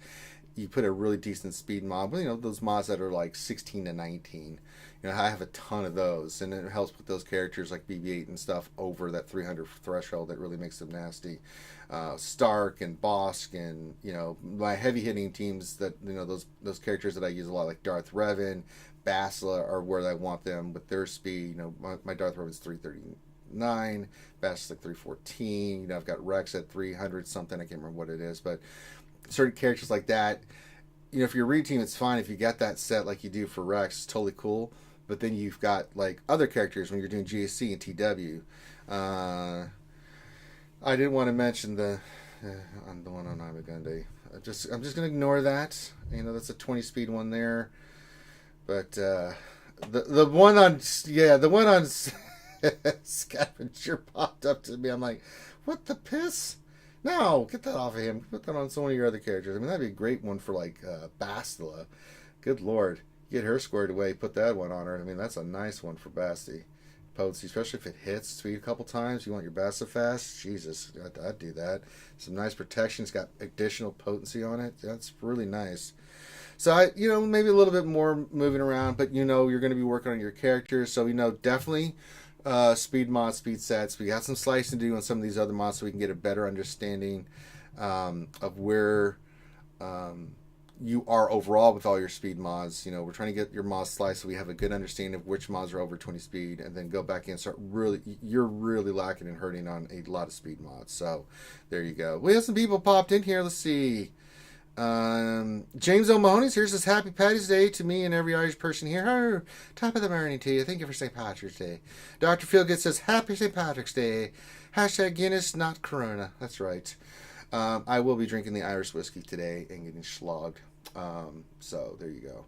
you put a really decent speed mod, but those mods that are like 16 to 19. I have a ton of those, and it helps put those characters like BB-8 and stuff over that 300 threshold. That really makes them nasty. Stark and Bosk and my heavy hitting teams that those characters that I use a lot, like Darth Revan, Bastila, are where I want them with their speed. My Darth Revan's 339, Bastila's like 314. I've got Rex at 300 something. I can't remember what it is, but certain characters like that, if you're a read team, it's fine. If you got that set like you do for Rex, it's totally cool. But then you've got like other characters when you're doing GSC and TW. I didn't want to mention the one on Imagunde. I'm just gonna ignore that. You know, that's a 20 speed one there. But the one on Scavenger popped up to me. I'm like, what the piss? No, get that off of him. Put that on some of your other characters. I mean, that'd be a great one for like Bastila. Good lord, get her squared away. Put that one on her. I mean, that's a nice one for Basti. Potency, especially if it hits speed a couple times. You want your Basta fast? Jesus, I'd do that. Some nice protection. It's got additional potency on it. That's really nice. So maybe a little bit more moving around, but you're going to be working on your characters. So definitely speed mods, speed sets. We got some slicing to do on some of these other mods so we can get a better understanding of where you are overall with all your speed mods. We're trying to get your mods sliced so we have a good understanding of which mods are over 20 speed, and then go back in and start you're really lacking and hurting on a lot of speed mods. So there you go. We have some people popped in here. Let's see. James O'Mahony's here, says happy Paddy's Day to me and every Irish person here. Oh, top of the morning to you. Thank you for St. Patrick's Day. Dr. Feelgood says happy St. Patrick's Day. Hashtag Guinness, not Corona. That's right. I will be drinking the Irish whiskey today and getting slogged. So there you go.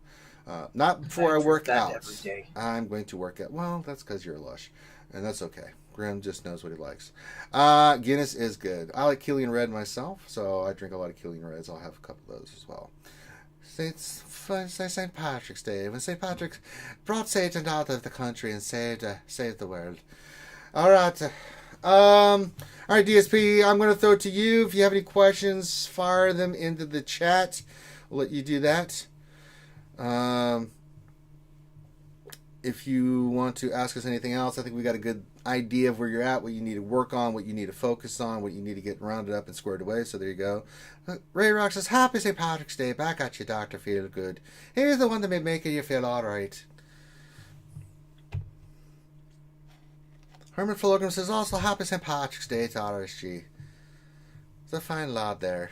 Not before I work out. Every day. I'm going to work out. Well, that's because you're a lush, and that's okay. Grim just knows what he likes. Guinness is good. I like Killian Red myself, so I drink a lot of Killian Reds. I'll have a couple of those as well. It's St. Patrick's Day, when St. Patrick brought Satan out of the country and saved the world. All right. All right, DSP, I'm going to throw it to you. If you have any questions, fire them into the chat. We'll let you do that. If you want to ask us anything else, I think we got a good idea of where you're at, what you need to work on, what you need to focus on, what you need to get rounded up and squared away. So there you go. Ray Rock says, happy St. Patrick's Day. Back at you, Dr. Feelgood. Here's the one that may make you feel all right. Herman Fulogrim says, also happy St. Patrick's Day to RSG. It's a fine lad there.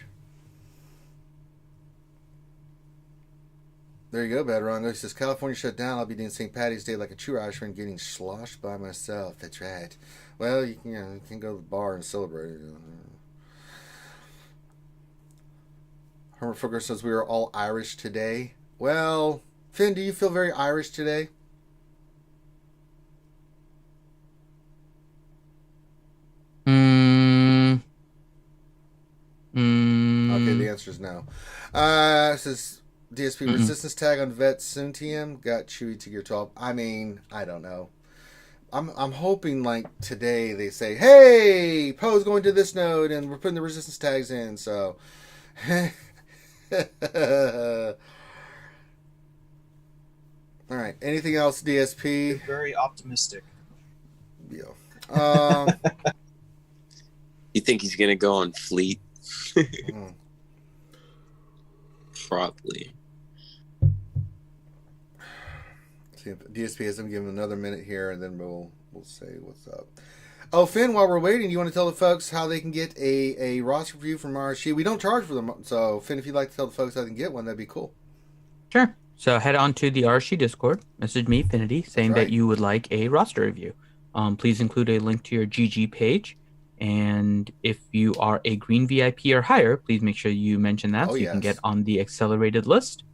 There you go, Badrongo. He says, California shut down. I'll be doing St. Patty's Day like a true Irishman, getting sloshed by myself. That's right. Well, you can go to the bar and celebrate. Herman Fugger says, we are all Irish today. Well, Finn, do you feel very Irish today? Okay, the answer is no. It says, DSP resistance tag on Vet Suntium got Chewy to gear 12. I mean, I don't know. I'm hoping like today they say, hey, Poe's going to this node and we're putting the resistance tags in. So, all right. Anything else, DSP? You're very optimistic. Yeah. You think he's gonna go on Fleet? Probably. DSP has them give him another minute here, and then we'll say what's up. Oh, Finn, while we're waiting, you want to tell the folks how they can get a roster review from RSG? We don't charge for them, so Finn, if you'd like to tell the folks how they can get one, that'd be cool. Sure. So head on to the RSG Discord, message me, Finity, saying that you would like a roster review. Please include a link to your GG page. And if you are a green VIP or higher, please make sure you mention that you can get on the accelerated list.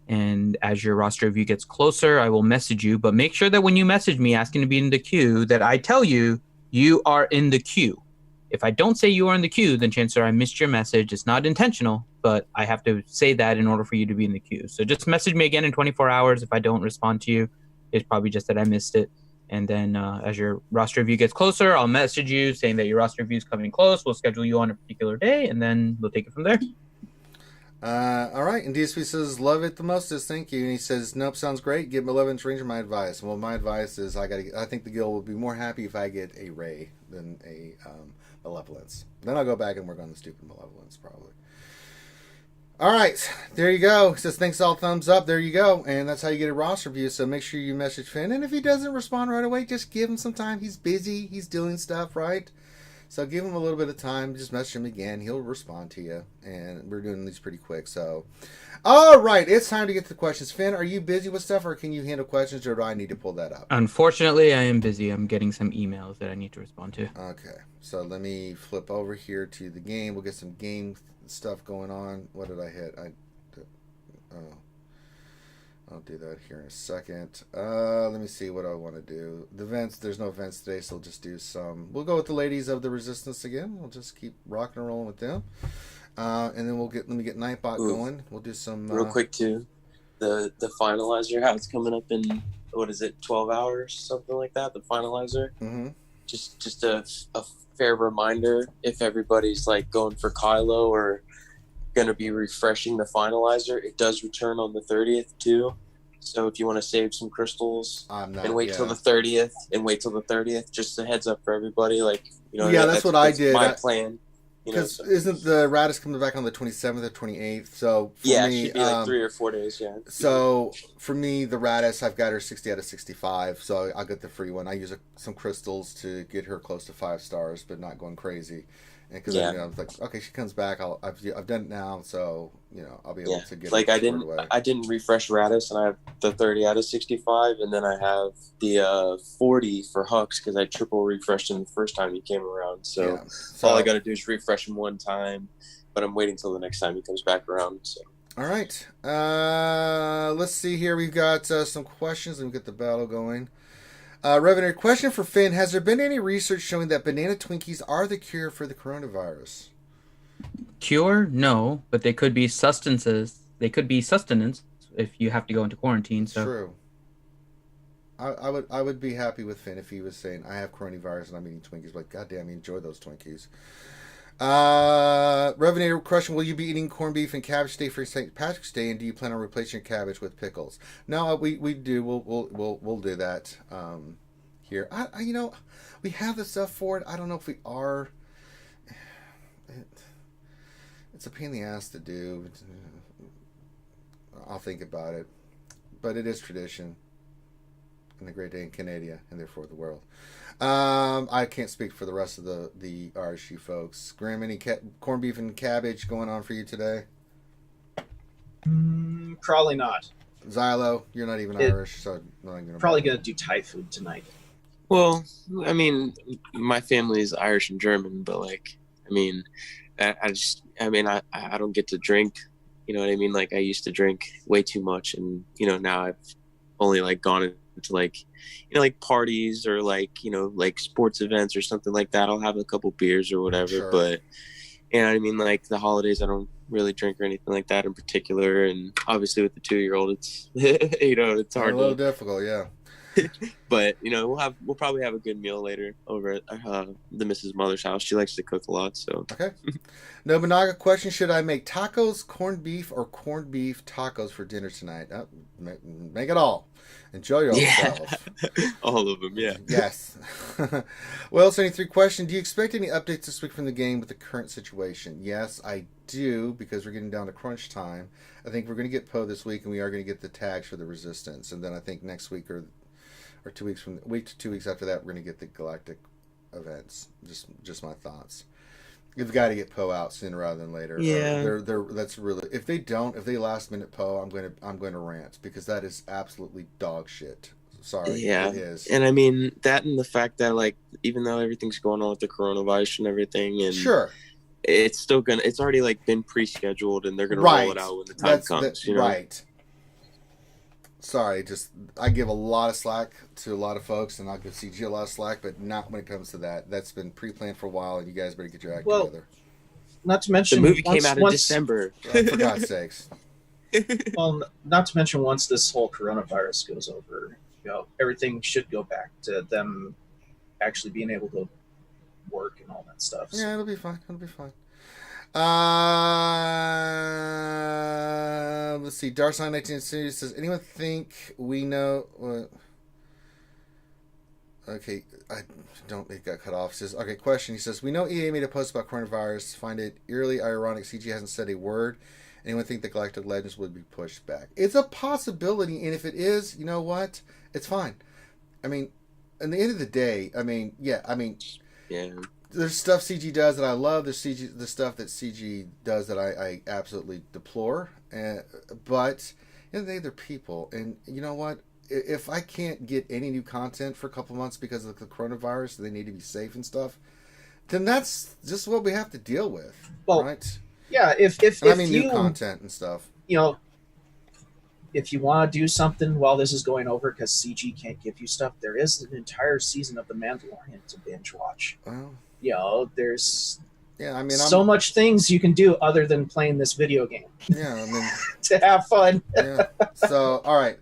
And as your roster review gets closer, I will message you. But make sure that when you message me asking to be in the queue, that I tell you you are in the queue. If I don't say you are in the queue, then chances are I missed your message. It's not intentional, but I have to say that in order for you to be in the queue. So just message me again in 24 hours. If I don't respond to you, it's probably just that I missed it. And then as your roster review gets closer, I'll message you saying that your roster review is coming close. We'll schedule you on a particular day, and then we'll take it from there. All right. And DSP says, love it the mostest. Thank you. And he says, nope, sounds great. Give him 11-inch Ranger my advice. Well, my advice is I think the guild will be more happy if I get a Ray than a Malevolence. Then I'll go back and work on the stupid Malevolence, probably. All right, there you go. It says, thanks, all thumbs up. There you go. And that's how you get a roster review. So make sure you message Finn. And if he doesn't respond right away, just give him some time. He's busy. He's doing stuff, right? So give him a little bit of time. Just message him again. He'll respond to you. And we're doing these pretty quick. So, all right, it's time to get to the questions. Finn, are you busy with stuff, or can you handle questions, or do I need to pull that up? Unfortunately, I am busy. I'm getting some emails that I need to respond to. Okay, so let me flip over here to the game. We'll get some game stuff going on. What did I hit? I'll do that here in a second. Let me see what I want to do. The vents, there's no vents today, so we'll just do some. We'll go with the ladies of the Resistance again. We'll just keep rocking and rolling with them. And then let me get Nightbot going. We'll do some. Real quick, too. The finalizer, how it's coming up in, 12 hours, something like that, the finalizer. Mm-hmm. Just a fair reminder, if everybody's like going for Kylo or going to be refreshing the finalizer, it does return on the 30th too. So if you want to save some crystals and wait till the 30th, just a heads up for everybody. Like, that's what I did. My plan. Because isn't the Radis coming back on the 27th or 28th? So for me, it should be like 3 or 4 days. Yeah. So for me, the Radis, I've got her 60 out of 65. So I'll get the free one. I use some crystals to get her close to 5 stars, but not going crazy. And because I was like, okay, she comes back. I've done it now, so I'll be able to get. Like I didn't refresh Radis, and I have the 30 out of 65, and then I have the 40 for Hux because I triple refreshed him the first time he came around. So all I got to do is refresh him one time, but I'm waiting till the next time he comes back around. So. All right, let's see here. We've got some questions. Let me get the battle going. Revenue, question for Finn. Has there been any research showing that banana Twinkies are the cure for the coronavirus? Cure? No, but they could be sustenance if you have to go into quarantine. So. True. I would be happy with Finn if he was saying, I have coronavirus and I'm eating Twinkies. Like, goddamn, you enjoy those Twinkies. Revenue question, will you be eating corned beef and cabbage day for St. Patrick's Day, and do you plan on replacing your cabbage with pickles? No, we do. We'll do that here. We have the stuff for it. I don't know if we are. It's a pain in the ass to do. I'll think about it, but it is tradition in the great day in Canada and therefore the world. I can't speak for the rest of the RSG folks. Graham, any corned beef and cabbage going on for you today? Probably not. Xylo, you're not even Irish, so I'm not gonna probably going to do Thai food tonight. Well, I mean, my family is Irish and German, but I don't get to drink. You know what I mean? Like, I used to drink way too much, and now I've only gone into like parties or like sports events or something like that. I'll have a couple beers or whatever, sure. But like the holidays I don't really drink or anything like that in particular, and obviously with the 2-year-old it's it's hard, a little difficult, yeah. But we'll probably have a good meal later over at the Mrs. Mother's house. She likes to cook a lot, so okay. Nobunaga question: should I make tacos, corned beef, or corned beef tacos for dinner tonight? Make it all. Enjoy yourself. All of them, yeah. Yes. Well, 73 question: do you expect any updates this week from the game with the current situation? Yes, I do, because we're getting down to crunch time. I think we're going to get Poe this week, and we are going to get the tags for the Resistance, and then I think next week or 2 weeks from week to 2 weeks after that, we're going to get the Galactic events. Just my thoughts. You've got to get Poe out sooner rather than later. Yeah, that's really, if they last minute Poe, I'm going to rant, because that is absolutely dog shit. Sorry, yeah, it is. And I mean that, and the fact that even though everything's going on with the coronavirus and everything, and sure, it's still it's already been pre-scheduled, and they're gonna roll it out when the time comes. Right. Sorry, I give a lot of slack to a lot of folks, and I'll give CG a lot of slack, but not when it comes to that. That's been pre-planned for a while, and you guys better get your act together. Not to mention, the movie came out in December. For God's sakes. Well, not to mention, once this whole coronavirus goes over, everything should go back to them actually being able to work and all that stuff. Yeah, it'll be fine. Let's see. Darkseid 1960 says, anyone think we know? Okay, it got cut off. Says, okay, question. He says, we know EA made a post about coronavirus. Find it eerily ironic CG hasn't said a word. Anyone think the Galactic Legends would be pushed back? It's a possibility, and if it is, you know what? It's fine. I mean, at the end of the day, yeah. There's stuff CG does that I love. There's the stuff that CG does that I absolutely deplore. But at the end of the day, they're people. And you know what? If I can't get any new content for a couple months because of the coronavirus, they need to be safe and stuff, then that's just what we have to deal with. Well, right? Yeah, if And I mean you new content and stuff. you know, if you want to do something while this is going over, because CG can't give you stuff, there is an entire season of The Mandalorian to binge watch. Well, You know, there's yeah, I mean, so much things you can do other than playing this video game. Yeah, I mean, to have fun. yeah. So, all right.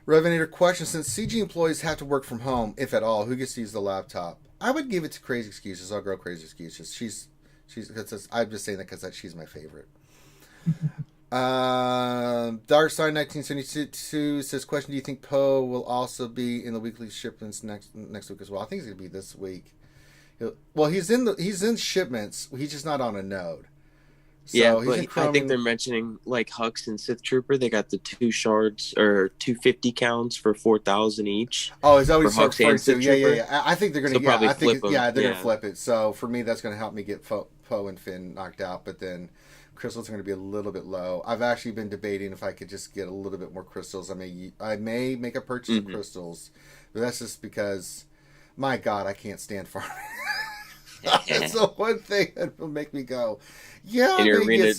Revenator question: since CG employees have to work from home, if at all, who gets to use the laptop? I would give it to Crazy Excuses. I'll go Crazy Excuses. She's. I'm just saying that because she's my favorite. Dark Side 1972 says, question: do you think Poe will also be in the weekly shipments next week as well? I think he's gonna be this week. He's in shipments. He's just not on a node. So yeah, but I think they're mentioning like Hux and Sith Trooper. They got the 2 shards or 250 counts for 4,000 each. Oh, is that what he's Hux referring to? Yeah. I think they're gonna probably flip them. Yeah, they're gonna flip it. So for me, that's gonna help me get Poe and Finn knocked out. But then crystals are going to be a little bit low. I've actually been debating if I could just get a little bit more crystals. I may make a purchase of crystals, but that's just because, my God, I can't stand farming. That's the one thing that will make me go, yeah. And your arena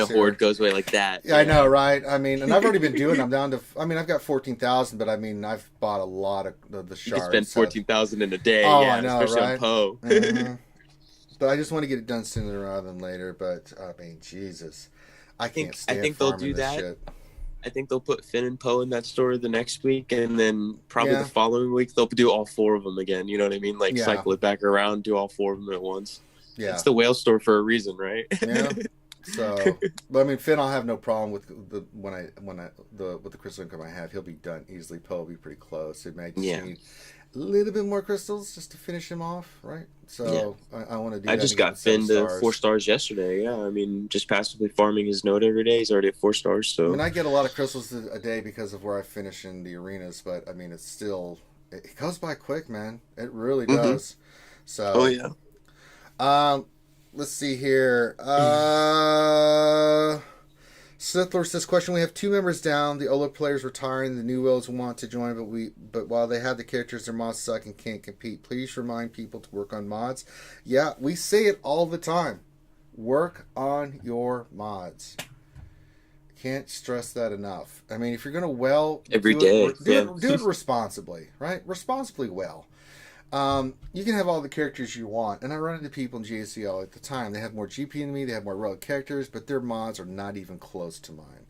here. horde goes away like that. Yeah, I know, right? I mean, and I've already been doing. I'm down to. I mean, I've got 14,000, but I mean, I've bought a lot of the shards. You can spend 14,000 in a day. Oh, yeah, I know, especially right? on Poe. Mm-hmm. But I just want to get it done sooner rather than later. But I mean, Jesus, I think they'll do that. Shit. I think they'll put Finn and Poe in that store the next week, and then probably the following week they'll do all 4 of them again. You know what I mean? Like cycle it back around, do all 4 of them at once. Yeah, it's the whale store for a reason, right? Yeah. So, but I mean, Finn, I'll have no problem with with the crystal income I have. He'll be done easily. Poe will be pretty close. It may just need a little bit more crystals just to finish him off, right? So I want to do. I just got Finn to 4 stars yesterday. Yeah, I mean, just passively farming his node every day. He's already at 4 stars. So I mean, I get a lot of crystals a day because of where I finish in the arenas. But I mean, it's still it goes by quick, man. It really does. So let's see here. Sithler says, question: we have 2 members down. The old players retiring. The new wills want to join, but while they have the characters, their mods suck and can't compete. Please remind people to work on mods. Yeah, we say it all the time. Work on your mods. Can't stress that enough. I mean, if you're gonna do it responsibly, right? Responsibly well. You can have all the characters you want, and I run into people in GSCL at the time. They have more GP than me, they have more relic characters, but their mods are not even close to mine,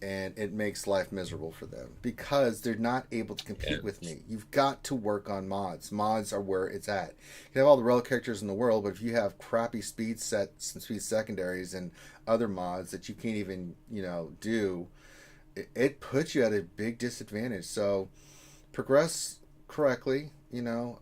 and it makes life miserable for them because they're not able to compete with me. You've got to work on mods. Mods are where it's at. You can have all the relic characters in the world, but if you have crappy speed sets and speed secondaries and other mods that you can't even do, it puts you at a big disadvantage. So progress correctly. You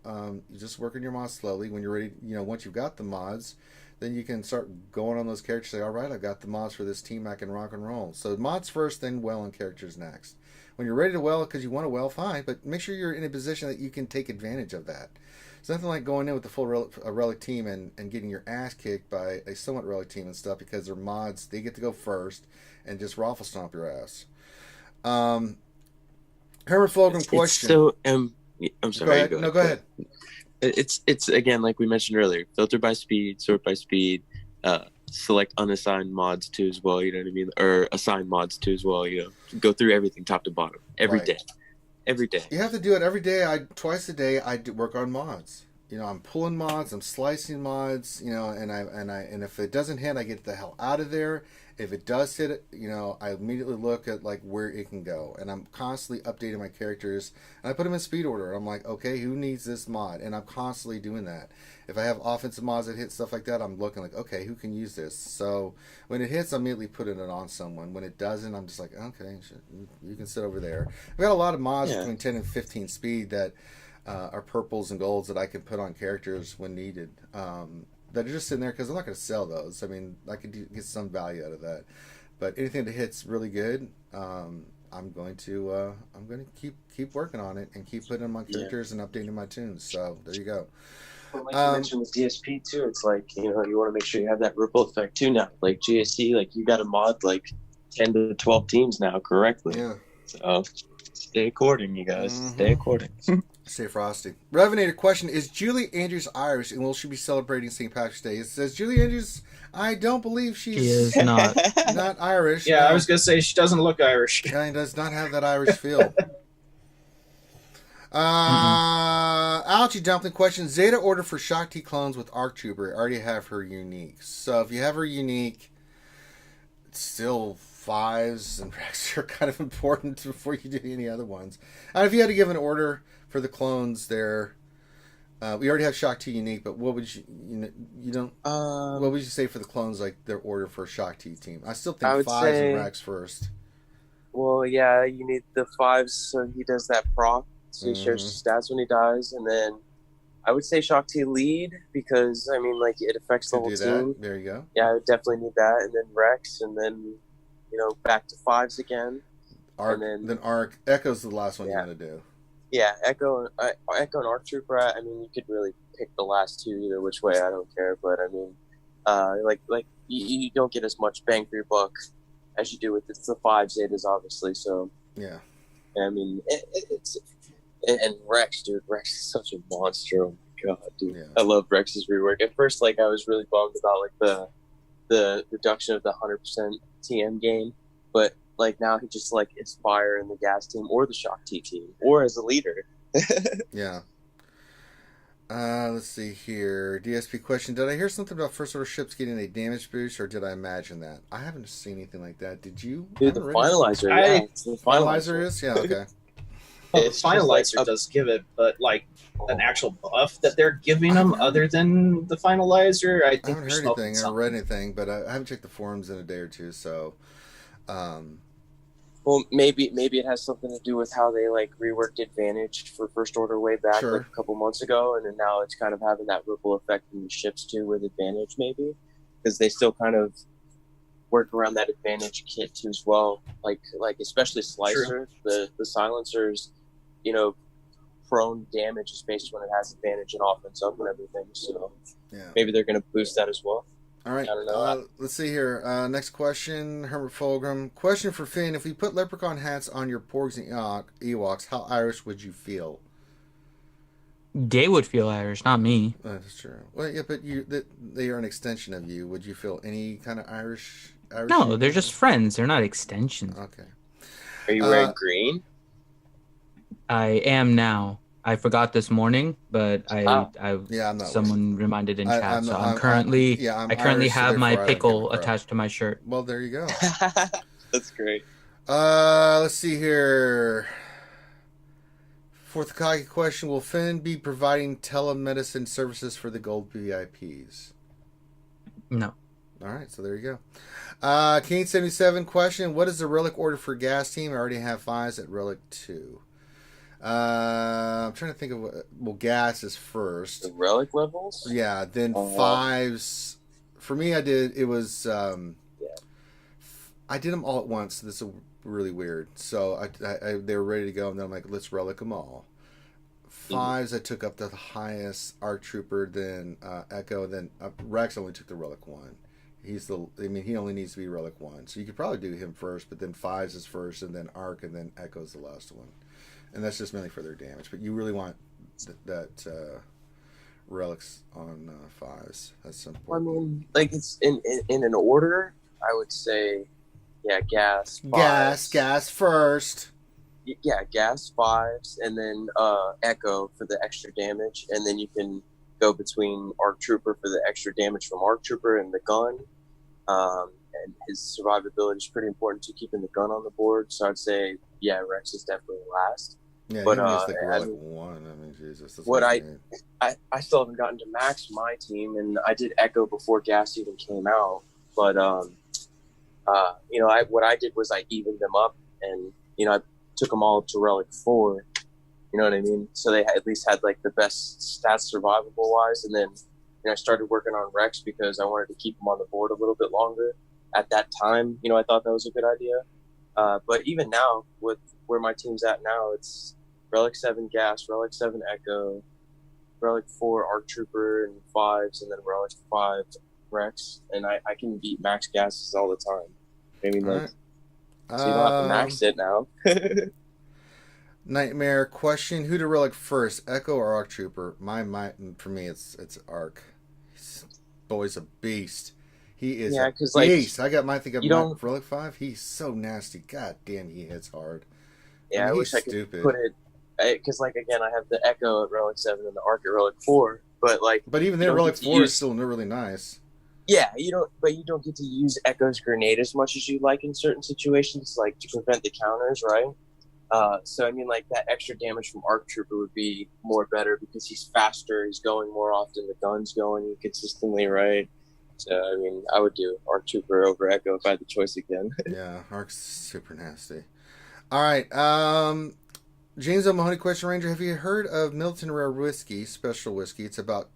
just work on your mods slowly. When you're ready, once you've got the mods, then you can start going on those characters. Say, all right, I've got the mods for this team. I can rock and roll. So mods first, then well on characters next. When you're ready to well because you want to well, fine, but make sure you're in a position that you can take advantage of that. It's nothing like going in with the full relic team and getting your ass kicked by a somewhat relic team and stuff because their mods, they get to go first and just raffle stomp your ass. Herman Fulgrim question. I'm sorry. Go ahead. It's again, like we mentioned earlier, filter by speed, sort by speed, select unassigned mods too as well. You know what I mean? Or assign mods too as well. Go through everything top to bottom every day. Every day. You have to do it every day. Twice a day. I do work on mods. I'm pulling mods. I'm slicing mods. And if it doesn't hit, I get the hell out of there. If it does hit it, I immediately look at like where it can go, and I'm constantly updating my characters, and I put them in speed order. I'm like, okay, who needs this mod? And I'm constantly doing that. If I have offensive mods that hit stuff like that, I'm looking like, okay, who can use this? So when it hits, I'm immediately putting it on someone. When it doesn't, I'm just like, okay, you can sit over there. I've got a lot of mods between 10 and 15 speed that are purples and golds that I can put on characters when needed. That are just sitting there because I'm not going to sell those. I mean, I could get some value out of that, but anything that hits really good, I'm going to keep working on it and keep putting on my characters and updating my tunes. So there you go. Well, like you mentioned with DSP too, it's like you want to make sure you have that ripple effect too now. Like GSC, like you got to mod like 10 to 12 teams now correctly. Yeah. So stay according, you guys. Stay according. Stay frosty. Revenator question: is Julie Andrews Irish, and will she be celebrating St. Patrick's Day? It says Julie Andrews. I don't believe She she's is not. not Irish. Yeah, no. I was gonna say she doesn't look Irish. She does not have that Irish feel. Ouchie Dumpling question: Zeta order for Shock T clones with ARC Trooper. I already have her unique. So if you have her unique, it's still 5s and Rex are kind of important before you do any other ones. And if you had to give an order for the clones there, we already have Shock T unique, but what would you don't what would you say for the clones, like their order for Shock T team? I still think 5s and Rex first. Well, yeah, you need the 5s so he does that proc, so he shares his stats when he dies, and then I would say Shock T lead because I mean, like, it affects the whole team. There you go. Yeah, I would definitely need that, and then Rex, and then back to 5s again. Arc, and then Arc. Echo's the last one you want to do. Yeah, Echo and ARC Trooper. I mean, you could really pick the last two either which way. I don't care, but I mean, like you don't get as much bang for your buck as you do with the 5 Zetas, obviously. So yeah, I mean, it's Rex, dude. Rex is such a monster. Oh my god, dude. Yeah. I love Rex's rework. At first, like, I was really bummed about like the reduction of the 100% TM gain, but like now he just like is fire in the gas team or the Shock T team or as a leader. Yeah. Let's see here. DSP question: did I hear something about first order ships getting a damage boost, or did I imagine that? I haven't seen anything like that. Did you? Dude, the finalizer. Yeah, the finalizer is. Yeah. Okay. Well, the finalizer does give it, but like an actual buff that they're giving them other than the finalizer, I think I haven't heard anything. I haven't read anything, but I haven't checked the forums in a day or two. So, well, maybe it has something to do with how they like reworked Advantage for First Order way back like a couple months ago, and then now it's kind of having that ripple effect in the ships too with Advantage, maybe because they still kind of work around that Advantage kit too as well. Like especially Slicer, the silencers, prone damage is based when it has advantage in offense up and everything. So maybe they're going to boost that as well. All right. I don't know. Let's see here. Next question, Herbert Fulgrim. Question for Finn: if we put leprechaun hats on your porgs and Ewoks, how Irish would you feel? They would feel Irish, not me. That's true. Well, yeah, but they are an extension of you. Would you feel any kind of Irish? No, they're just friends. They're not extensions. Okay. Are you wearing green? I am now. I forgot this morning, but I'm not. Someone reminded in chat. I currently have my pickle attached to my shirt. Well, there you go. That's great. Let's see here. Fourth Kage question: will Finn be providing telemedicine services for the gold VIPs? No. All right, so there you go. Kane77 question: what is the relic order for gas team? I already have 5s at relic 2. I'm trying to think of what. Gas is first. The relic levels? Yeah, then 5s. For me, I did. It was. I did them all at once. So this is really weird. So they were ready to go, and then I'm like, let's relic them all. 5s, I took up the highest ARC Trooper, then Echo, then Rex only took the relic 1. He only needs to be relic 1. So you could probably do him first, but then 5s is first, and then Arc, and then Echo's the last one. And that's just mainly for their damage. But you really want that relics on 5s. That's important. I mean, like, it's in an order, I would say, gas. 5s. Gas first. Yeah, gas 5s, and then Echo for the extra damage, and then you can go between ARC Trooper for the extra damage from ARC Trooper and the gun. And his survivability is pretty important to keeping the gun on the board. So I'd say, Rex is definitely last. Yeah, but like relic 1. I mean, Jesus. That's what I still haven't gotten to max my team, and I did Echo before gas even came out. But what I did was I evened them up, and I took them all to relic 4. You know what I mean? So they at least had like the best stats survivable wise, and then I started working on Rex because I wanted to keep him on the board a little bit longer. At that time, I thought that was a good idea. But even now, with where my team's at now, it's Relic 7 Gas, Relic 7 Echo, Relic 4 ARC Trooper, and 5s, and then Relic 5 Rex, and I can beat max gases all the time. I mean, So you don't have to max it now. Nightmare question: who to relic first, Echo or Arc Trooper? For me, it's Arc. Boy's a beast. He is a beast. I got my thing of my relic 5. He's so nasty. God damn, he hits hard. Yeah, I wish I could put it because, like, again, I have the Echo at relic 7 and the Arc at relic 4. But even then, relic 4 is still really nice. Yeah, you don't get to use Echo's grenade as much as you like in certain situations, like to prevent the counters, right? So I mean, like, that extra damage from Arc Trooper would be more better because he's faster, he's going more often, the gun's going consistently, right? So I mean, I would do Arc Trooper over Echo if I had the choice again. Yeah, Arc's super nasty. All right, James O'Mahony, Question Ranger, have you heard of Milton Rare whiskey, special whiskey? It's about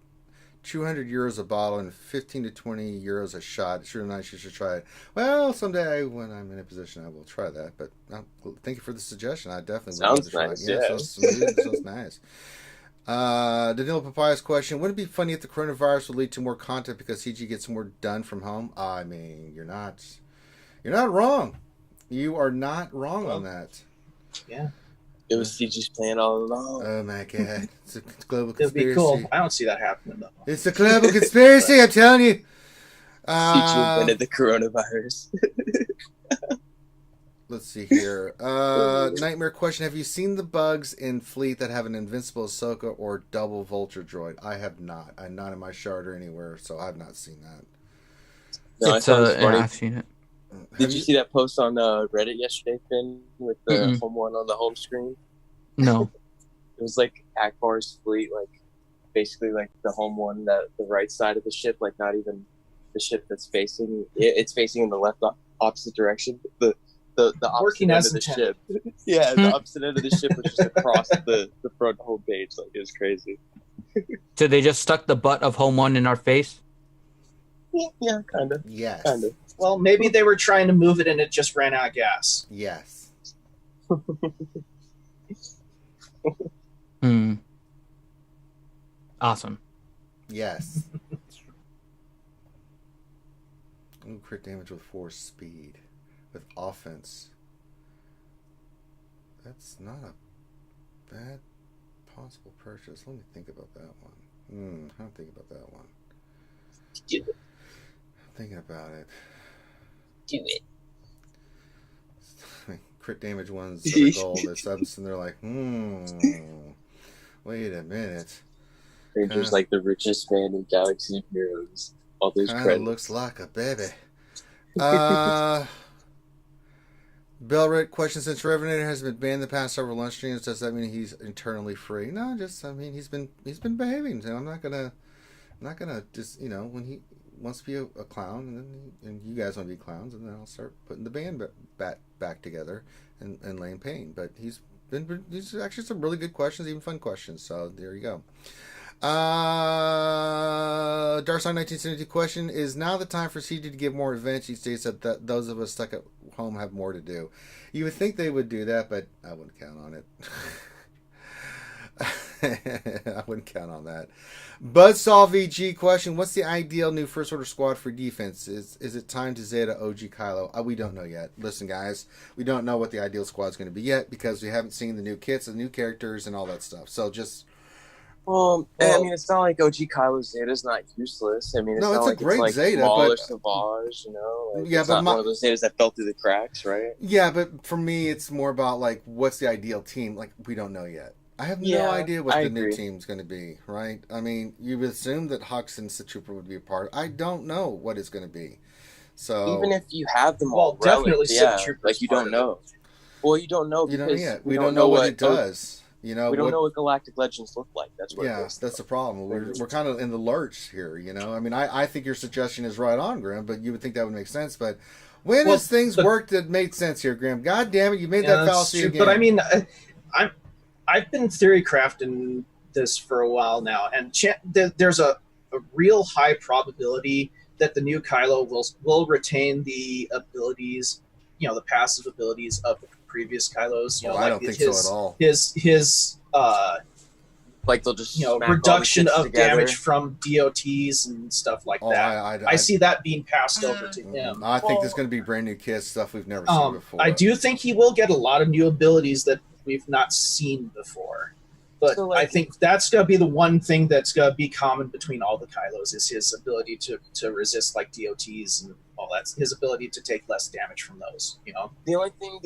200 euros a bottle and 15 to 20 euros a shot. It's really nice. You should try it. Well, someday when I'm in a position, I will try that. But thank you for the suggestion. I definitely would love to try it. Yeah, it sounds smooth. It sounds nice. Danilo Papaya's question: wouldn't it be funny if the coronavirus would lead to more content because CG gets more done from home? I mean, you're not wrong. You are not wrong on that. Yeah. It was CG's plan all along. Oh my god. It's a global conspiracy. It'd be cool. I don't see that happening though. It's a global conspiracy, I'm telling you. CG invented the coronavirus. Let's see here. Nightmare question: have you seen the bugs in Fleet that have an invincible Ahsoka or double Vulture droid? I have not. I'm not in my shard or anywhere, so I've not seen that. No, I've seen it. Did you see that post on Reddit yesterday, Finn, with the home one on the home screen? No. It was like Akbar's fleet, like basically like the home one, the right side of the ship, like not even the ship that's facing. It's facing in the left opposite direction. The opposite end of the ship. Yeah, the opposite end of the ship was just across the front home page. Like, it was crazy. So they just stuck the butt of Home One in our face? Yeah, kind of. Yes. Kind of. Well, maybe they were trying to move it and it just ran out of gas. Yes. Awesome. Yes. Ooh, crit damage with 4 speed. With offense. That's not a bad possible purchase. Let me think about that one. I don't think about that one. Do it. I'm thinking about it. Do it. Crit damage ones that are gold. It's up, and they're like, wait a minute. Ranger's like the richest man in Galaxy of Heroes. All those credits. Looks like a baby. Bellrit question: since Revenator has been banned the past several lunch streams, does that mean he's internally free? No, I mean he's been behaving, and I'm not gonna just, when he wants to be a clown, and you guys want to be clowns, and then I'll start putting the band back together and laying pain. But these actually some really good questions, even fun questions. So there you go. Darsong 1972 question: is now the time for CG to give more events? He states that those of us stuck at home have more to do. You would think they would do that, but I wouldn't count on it. I wouldn't count on that. Buzzsaw VG question: what's the ideal new First Order squad for defense? Is it time to Zeta OG Kylo? We don't know yet. Listen, guys, we don't know what the ideal squad is going to be yet because we haven't seen the new kits, the new characters, and all that stuff. So just. Well, I mean, it's not like OG Kylo Zeta's not useless. I mean, it's not like a great it's like Zeta, Maul but or Savage, Like, yeah, it's but not one of those Zetas that fell through the cracks, right? Yeah, but for me, it's more about like what's the ideal team. Like, we don't know yet. I have no idea what the new team's going to be, right? I mean, you would assume that Hux and Trooper would be a part. I don't know what it's going to be. So even if you have them all, definitely like you don't know. Well, you don't know because we don't know what it does. We don't know what Galactic Legends look like. That's what. Yeah, that's the problem. We're kind of in the lurch here. I mean, I think your suggestion is right on, Grim, but you would think that would make sense. But when has things worked that made sense here, Grim? God damn it, you made that fallacy again. But I mean, I've been theory crafting this for a while now, and there's a real high probability that the new Kylo will retain the abilities, the passive abilities of the previous Kylos. I don't think so at all. His Like they'll just smack all the reduction kits of together. damage from DOTs and stuff like that. I see that being passed over to him. I think there's going to be brand new kits, stuff we've never seen before. I do think he will get a lot of new abilities that we've not seen before. But so, I think that's going to be the one thing that's going to be common between all the Kylos is his ability to resist like DOTs and all that. His ability to take less damage from those, The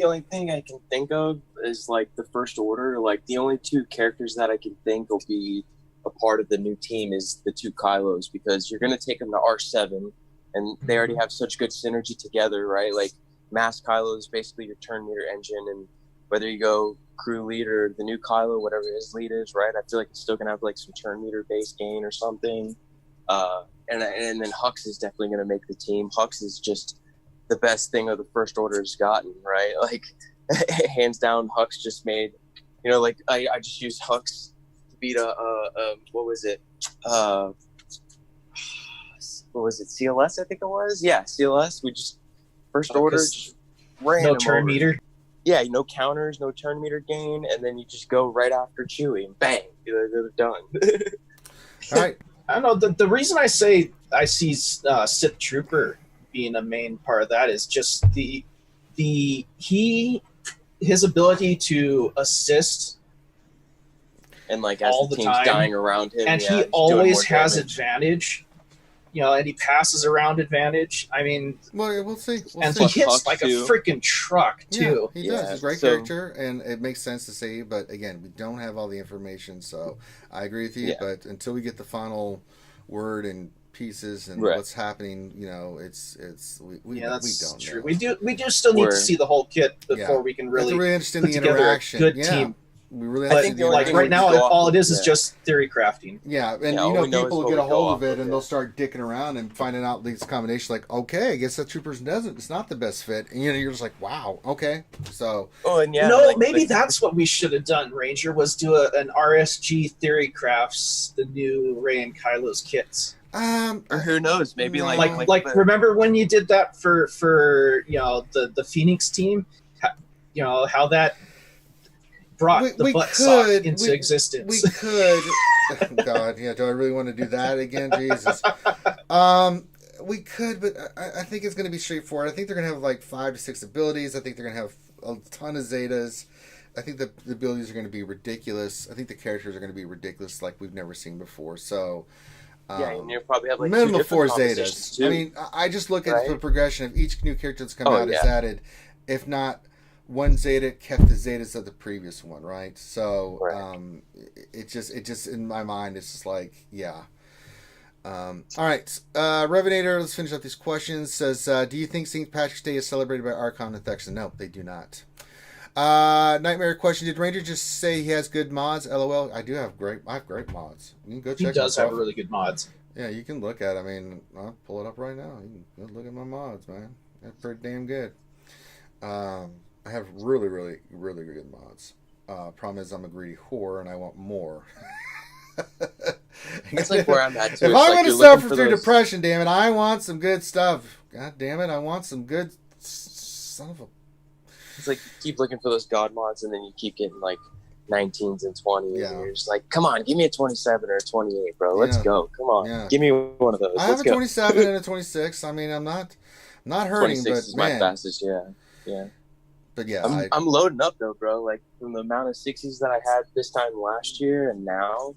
only thing I can think of is like the First Order. Like the only two characters that I can think will be a part of the new team is the two Kylos, because you're going to take them to R7 and they already have such good synergy together, right? Like Mass Kylo is basically your turn meter engine, and whether you go crew lead or the new Kylo, whatever his lead is, right? I feel like it's still gonna have like some turn meter base gain or something. And then Hux is definitely gonna make the team. Hux is just the best thing of the First Order has gotten, right? Like hands down, Hux just made. Like I just used Hux to beat what was it? What was it? CLS, I think it was. Yeah, CLS. We just First Order just ran no him turn over. meter. Yeah, no counters, no turn meter gain, and then you just go right after Chewie and bang, they're done. All right. I don't know. The reason I say I see Sith Trooper being a main part of that is just his ability to assist, and like as all the the team's time, dying around him, and he always has advantage. And he passes around advantage. I mean, well, we'll see. He hits like a freaking truck too. Yeah, he does. He's a great character, and it makes sense to say. But again, we don't have all the information, so I agree with you. Yeah. But until we get the final word and pieces and what's happening, we don't true. know. We do still need to see the whole kit before we can really interested put in the together interaction. a good team. We really I think right now all it is just theory crafting. Yeah, and people will get a hold of it and they'll start dicking around and finding out these combinations. Like, okay, I guess that Troopers it's not the best fit, and you're just like, wow, okay. So, maybe that's what we should have done. Ranger was do an RSG theory crafts the new Rey and Kylo's kits. Or who knows? Maybe remember when you did that for the Phoenix team? How that brought the butt sock into existence. We could. God, yeah. Do I really want to do that again? Jesus. We could, but I think it's going to be straightforward. I think they're going to have like 5 to 6 abilities. I think they're going to have a ton of Zetas. I think the abilities are going to be ridiculous. I think the characters are going to be ridiculous, like we've never seen before. So. And you'll probably have like minimum 4 Zetas. Too. I mean, I just look at the progression of each new character that's come out is added. If not, one Zeta kept the Zetas of the previous one, right? So it just in my mind, it's just like, yeah. All right, Revenator, let's finish up these questions. Says, do you think St. Patrick's Day is celebrated by Archon and Thexan? No, they do not. Nightmare question: did Ranger just say he has good mods? LOL. I have great mods. You can go check. He does have really good mods. Yeah, you can look at it. I mean, I'll pull it up right now. You can look at my mods, man. They're pretty damn good. I have really, really, really good mods. Problem is, I'm a greedy whore and I want more. That's like where I'm at too. If I'm going to suffer through depression, damn it, I want some good stuff. God damn it, I want some good son of a. It's like you keep looking for those god mods and then you keep getting like 19s and 20s. Yeah. And you're just like, come on, give me a 27 or a 28, bro. Let's go. Come on, give me one of those. I have a 27 and a 26. I mean, I'm not hurting, 26 but is my fastest. Yeah. But yeah, I'm loading up though, bro. Like from the amount of 60s that I had this time last year and now,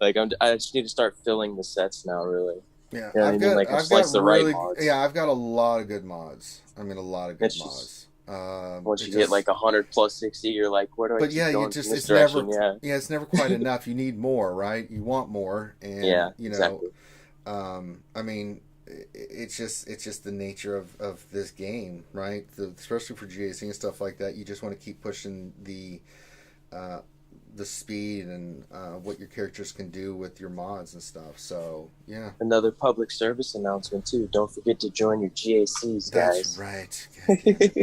like I just need to start filling the sets now, really. Yeah, you know I've got a lot of good mods. I mean, a lot of good mods. Once you get like 100 plus 60, you're like, where do I? But yeah, it's never. It's never quite enough. You need more, right? You want more, and exactly. I mean. It's just the nature of this game, right? Especially for GAC and stuff like that, you just want to keep pushing the speed and what your characters can do with your mods and stuff. So yeah. Another public service announcement too. Don't forget to join your GACs, guys. That's right.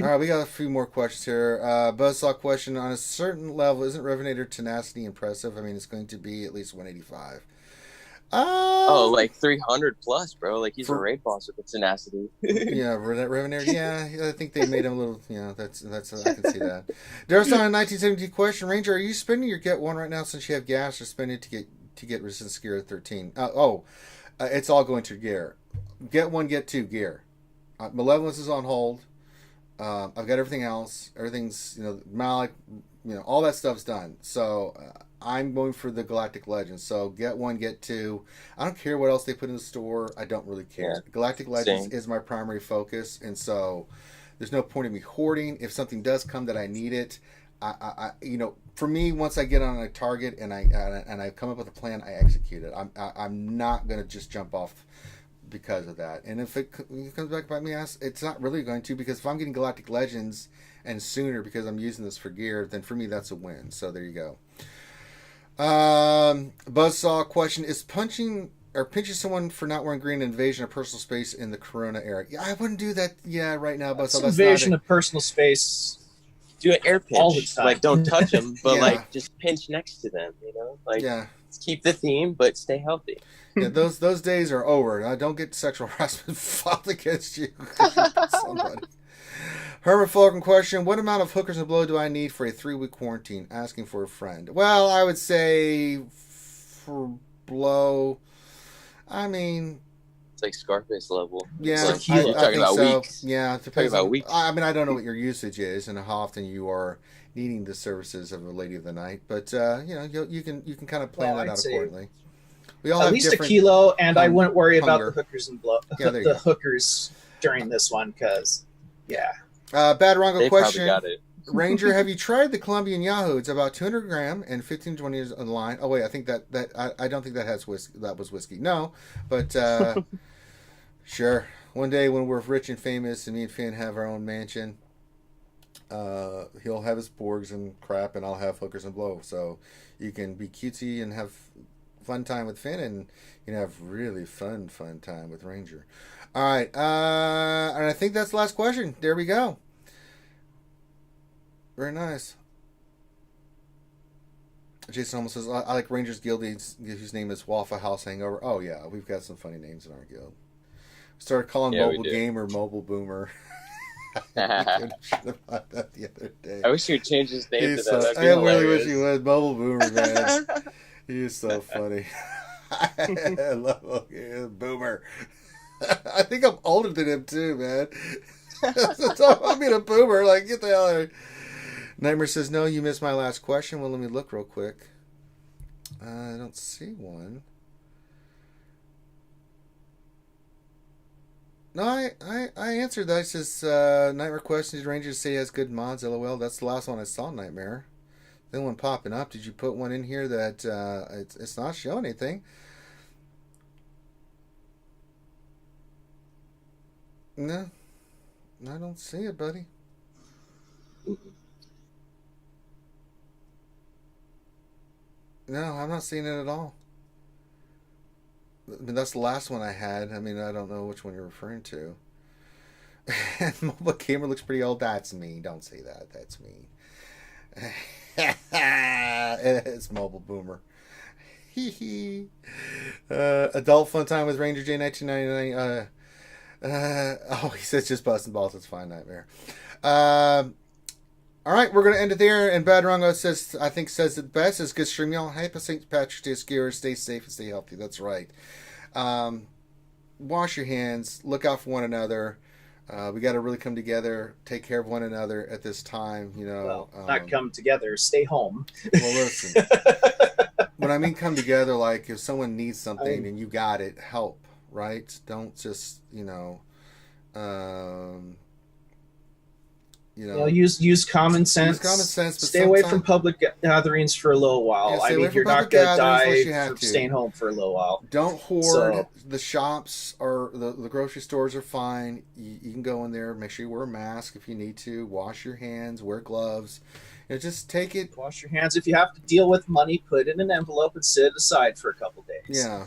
All right, we got a few more questions here. Buzzsaw question: on a certain level, isn't Revenator tenacity impressive? I mean, it's going to be at least 185. Oh, like 300 plus, bro. Like he's a raid boss with the tenacity. Yeah, Revenant. Yeah, I think they made him a little. Yeah, that's. I can see that. There's on a 1970 question. Ranger, are you spending your get one right now since you have gas, or spending it to get resistance gear at 13? It's all going to gear. Get one, get two gear. Malevolence is on hold. I've got everything else. Everything's Malik. All that stuff's done. So I'm going for the Galactic Legends. So get one, get two. I don't care what else they put in the store. I don't really care. Yeah. Galactic Legends is my primary focus, and so there's no point in me hoarding. If something does come that I need it, for me, once I get on a target and I come up with a plan, I execute it. I'm not gonna just jump off because of that. And if it comes back by me ass, it's not really going to, because if I'm getting Galactic Legends and sooner because I'm using this for gear, then for me that's a win. So there you go. Buzzsaw question: is pinching someone for not wearing green invasion of personal space in the Corona era? Yeah, I wouldn't do that. Yeah, right now, Buzzsaw. That's invasion of personal space. Do an air pinch. All the time. Like, don't touch them, but Yeah. just pinch next to them. Like, yeah. keep the theme, but stay healthy. Yeah, those days are over. Don't get sexual harassment filed against you. Somebody. Herman Falcon question: what amount of hookers and blow do I need for a 3-week quarantine? Asking for a friend. Well, I would say for blow, I mean, It's like Scarface level. yeah, Like, I you're talking think about so. weeks. Yeah, it Talking depends. about weeks. I mean, I don't know what your usage is and how often you are needing the services of a lady of the night, but you can kind of plan that out accordingly. We all At have least a different kilo, and I wouldn't worry about hunger. the hookers and blow. Yeah, there you go. The hookers during this one, because Bad Rongo They question. probably got it. Ranger, have you tried the Colombian Yahoo? It's about 200 gram and 15-20 years on the line. Oh wait, I think that I don't think that has whiskey. That was whiskey. No, but sure. One day when we're rich and famous, and me and Finn have our own mansion, he'll have his Borgs and crap, and I'll have hookers and blow. So you can be cutesy and have fun time with Finn, and have really fun time with Ranger. All right, and I think that's the last question. There we go. Very nice. Jason almost says, I like Rangers Guild whose name is Waffle House Hangover. Oh, yeah, we've got some funny names in our guild. Started calling Mobile Gamer Mobile Boomer. I about that the other day. I wish you would change his name to that. That'd be I really hilarious. wish he was Mobile Boomer, man. He's so funny. I love Boomer. I think I'm older than him, too, man. So I'm being a boomer. Like, get the hell out of here. Nightmare says, no, you missed my last question. Well, let me look real quick. I don't see one. No, I answered that. It says, Nightmare questions, Rangers say he has good mods, LOL. That's the last one I saw, Nightmare. Then one popping up. Did you put one in here that it's not showing anything? No. I don't see it, buddy. No, I'm not seeing it at all. I mean, that's the last one I had. I mean, I don't know which one you're referring to. Mobile Gamer looks pretty old. That's me. Don't say that. That's me. It's Mobile Boomer. Adult Fun Time with Ranger J 1999. He says just busting balls. It's fine, Nightmare. All right, we're going to end it there. And Bad Rongo says it best. Says good stream, y'all. Happy St. Patrick's Day, skiers. Stay safe and stay healthy. That's right. Wash your hands. Look out for one another. We got to really come together, take care of one another at this time. Not come together. Stay home. Well, listen. When I mean come together, like if someone needs something and you got it, help. Right? Don't just use common sense. Use common sense. But stay away from public gatherings for a little while. Yeah, I mean, you're not going to die from to. staying home for a little while. Don't hoard. The shops or the grocery stores are fine. You can go in there. Make sure you wear a mask if you need to. Wash your hands. Wear gloves. Just take it. Wash your hands. If you have to deal with money, put it in an envelope and set it aside for a couple days. Yeah,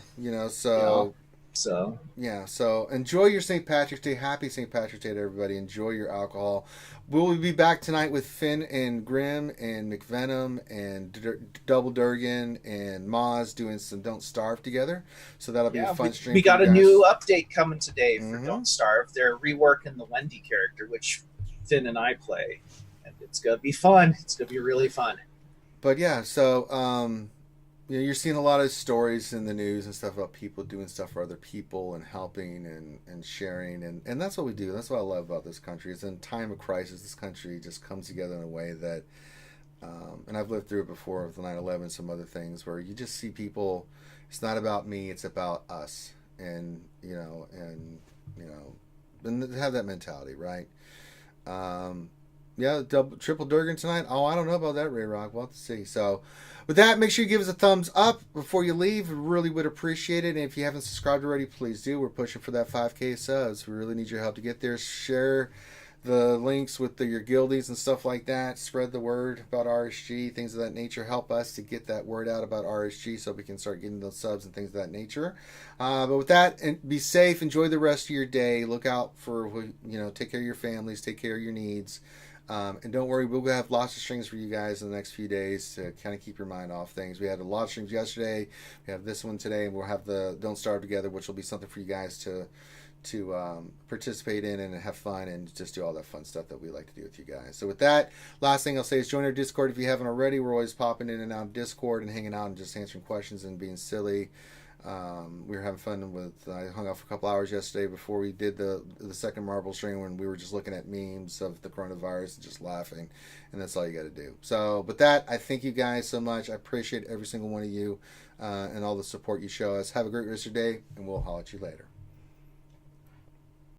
So enjoy your St. Patrick's Day. Happy St. Patrick's Day to everybody. Enjoy your alcohol. We'll be back tonight with Finn and Grim and McVenom and Double Durgan and Moz doing some Don't Starve together. So that'll be a fun stream. We got a new update coming today for Mhm. Don't Starve. They're reworking the Wendy character, which Finn and I play. And it's going to be fun. It's going to be really fun. But yeah, so you know, you're seeing a lot of stories in the news and stuff about people doing stuff for other people and helping and sharing, and that's what we do. That's what I love about this country. Is in time of crisis, this country just comes together in a way that, and I've lived through it before with the 9/11, some other things where you just see people. It's not about me; it's about us, and and have that mentality, right? Yeah, triple Durgan tonight. Oh, I don't know about that, Ray Rock. We'll have to see. So, with that, make sure you give us a thumbs up before you leave. We really would appreciate it. And if you haven't subscribed already, please do. We're pushing for that 5K subs. We really need your help to get there. Share the links with your guildies and stuff like that. Spread the word about RSG, things of that nature. Help us to get that word out about RSG so we can start getting those subs and things of that nature. But with that, and be safe. Enjoy the rest of your day. Look out for, take care of your families. Take care of your needs. And don't worry, we'll have lots of streams for you guys in the next few days to kind of keep your mind off things. We had a lot of streams yesterday. We have this one today, and we'll have the Don't Starve Together, which will be something for you guys to participate in and have fun and just do all that fun stuff that we like to do with you guys. So with that, last thing I'll say is join our Discord if you haven't already. We're always popping in and out of Discord and hanging out and just answering questions and being silly. We were having fun I hung out for a couple hours yesterday before we did the second Marble stream when we were just looking at memes of the coronavirus and just laughing, and that's all you got to do. So, but that, I thank you guys so much. I appreciate every single one of you and all the support you show us. Have a great rest of your day, and we'll holler at you later.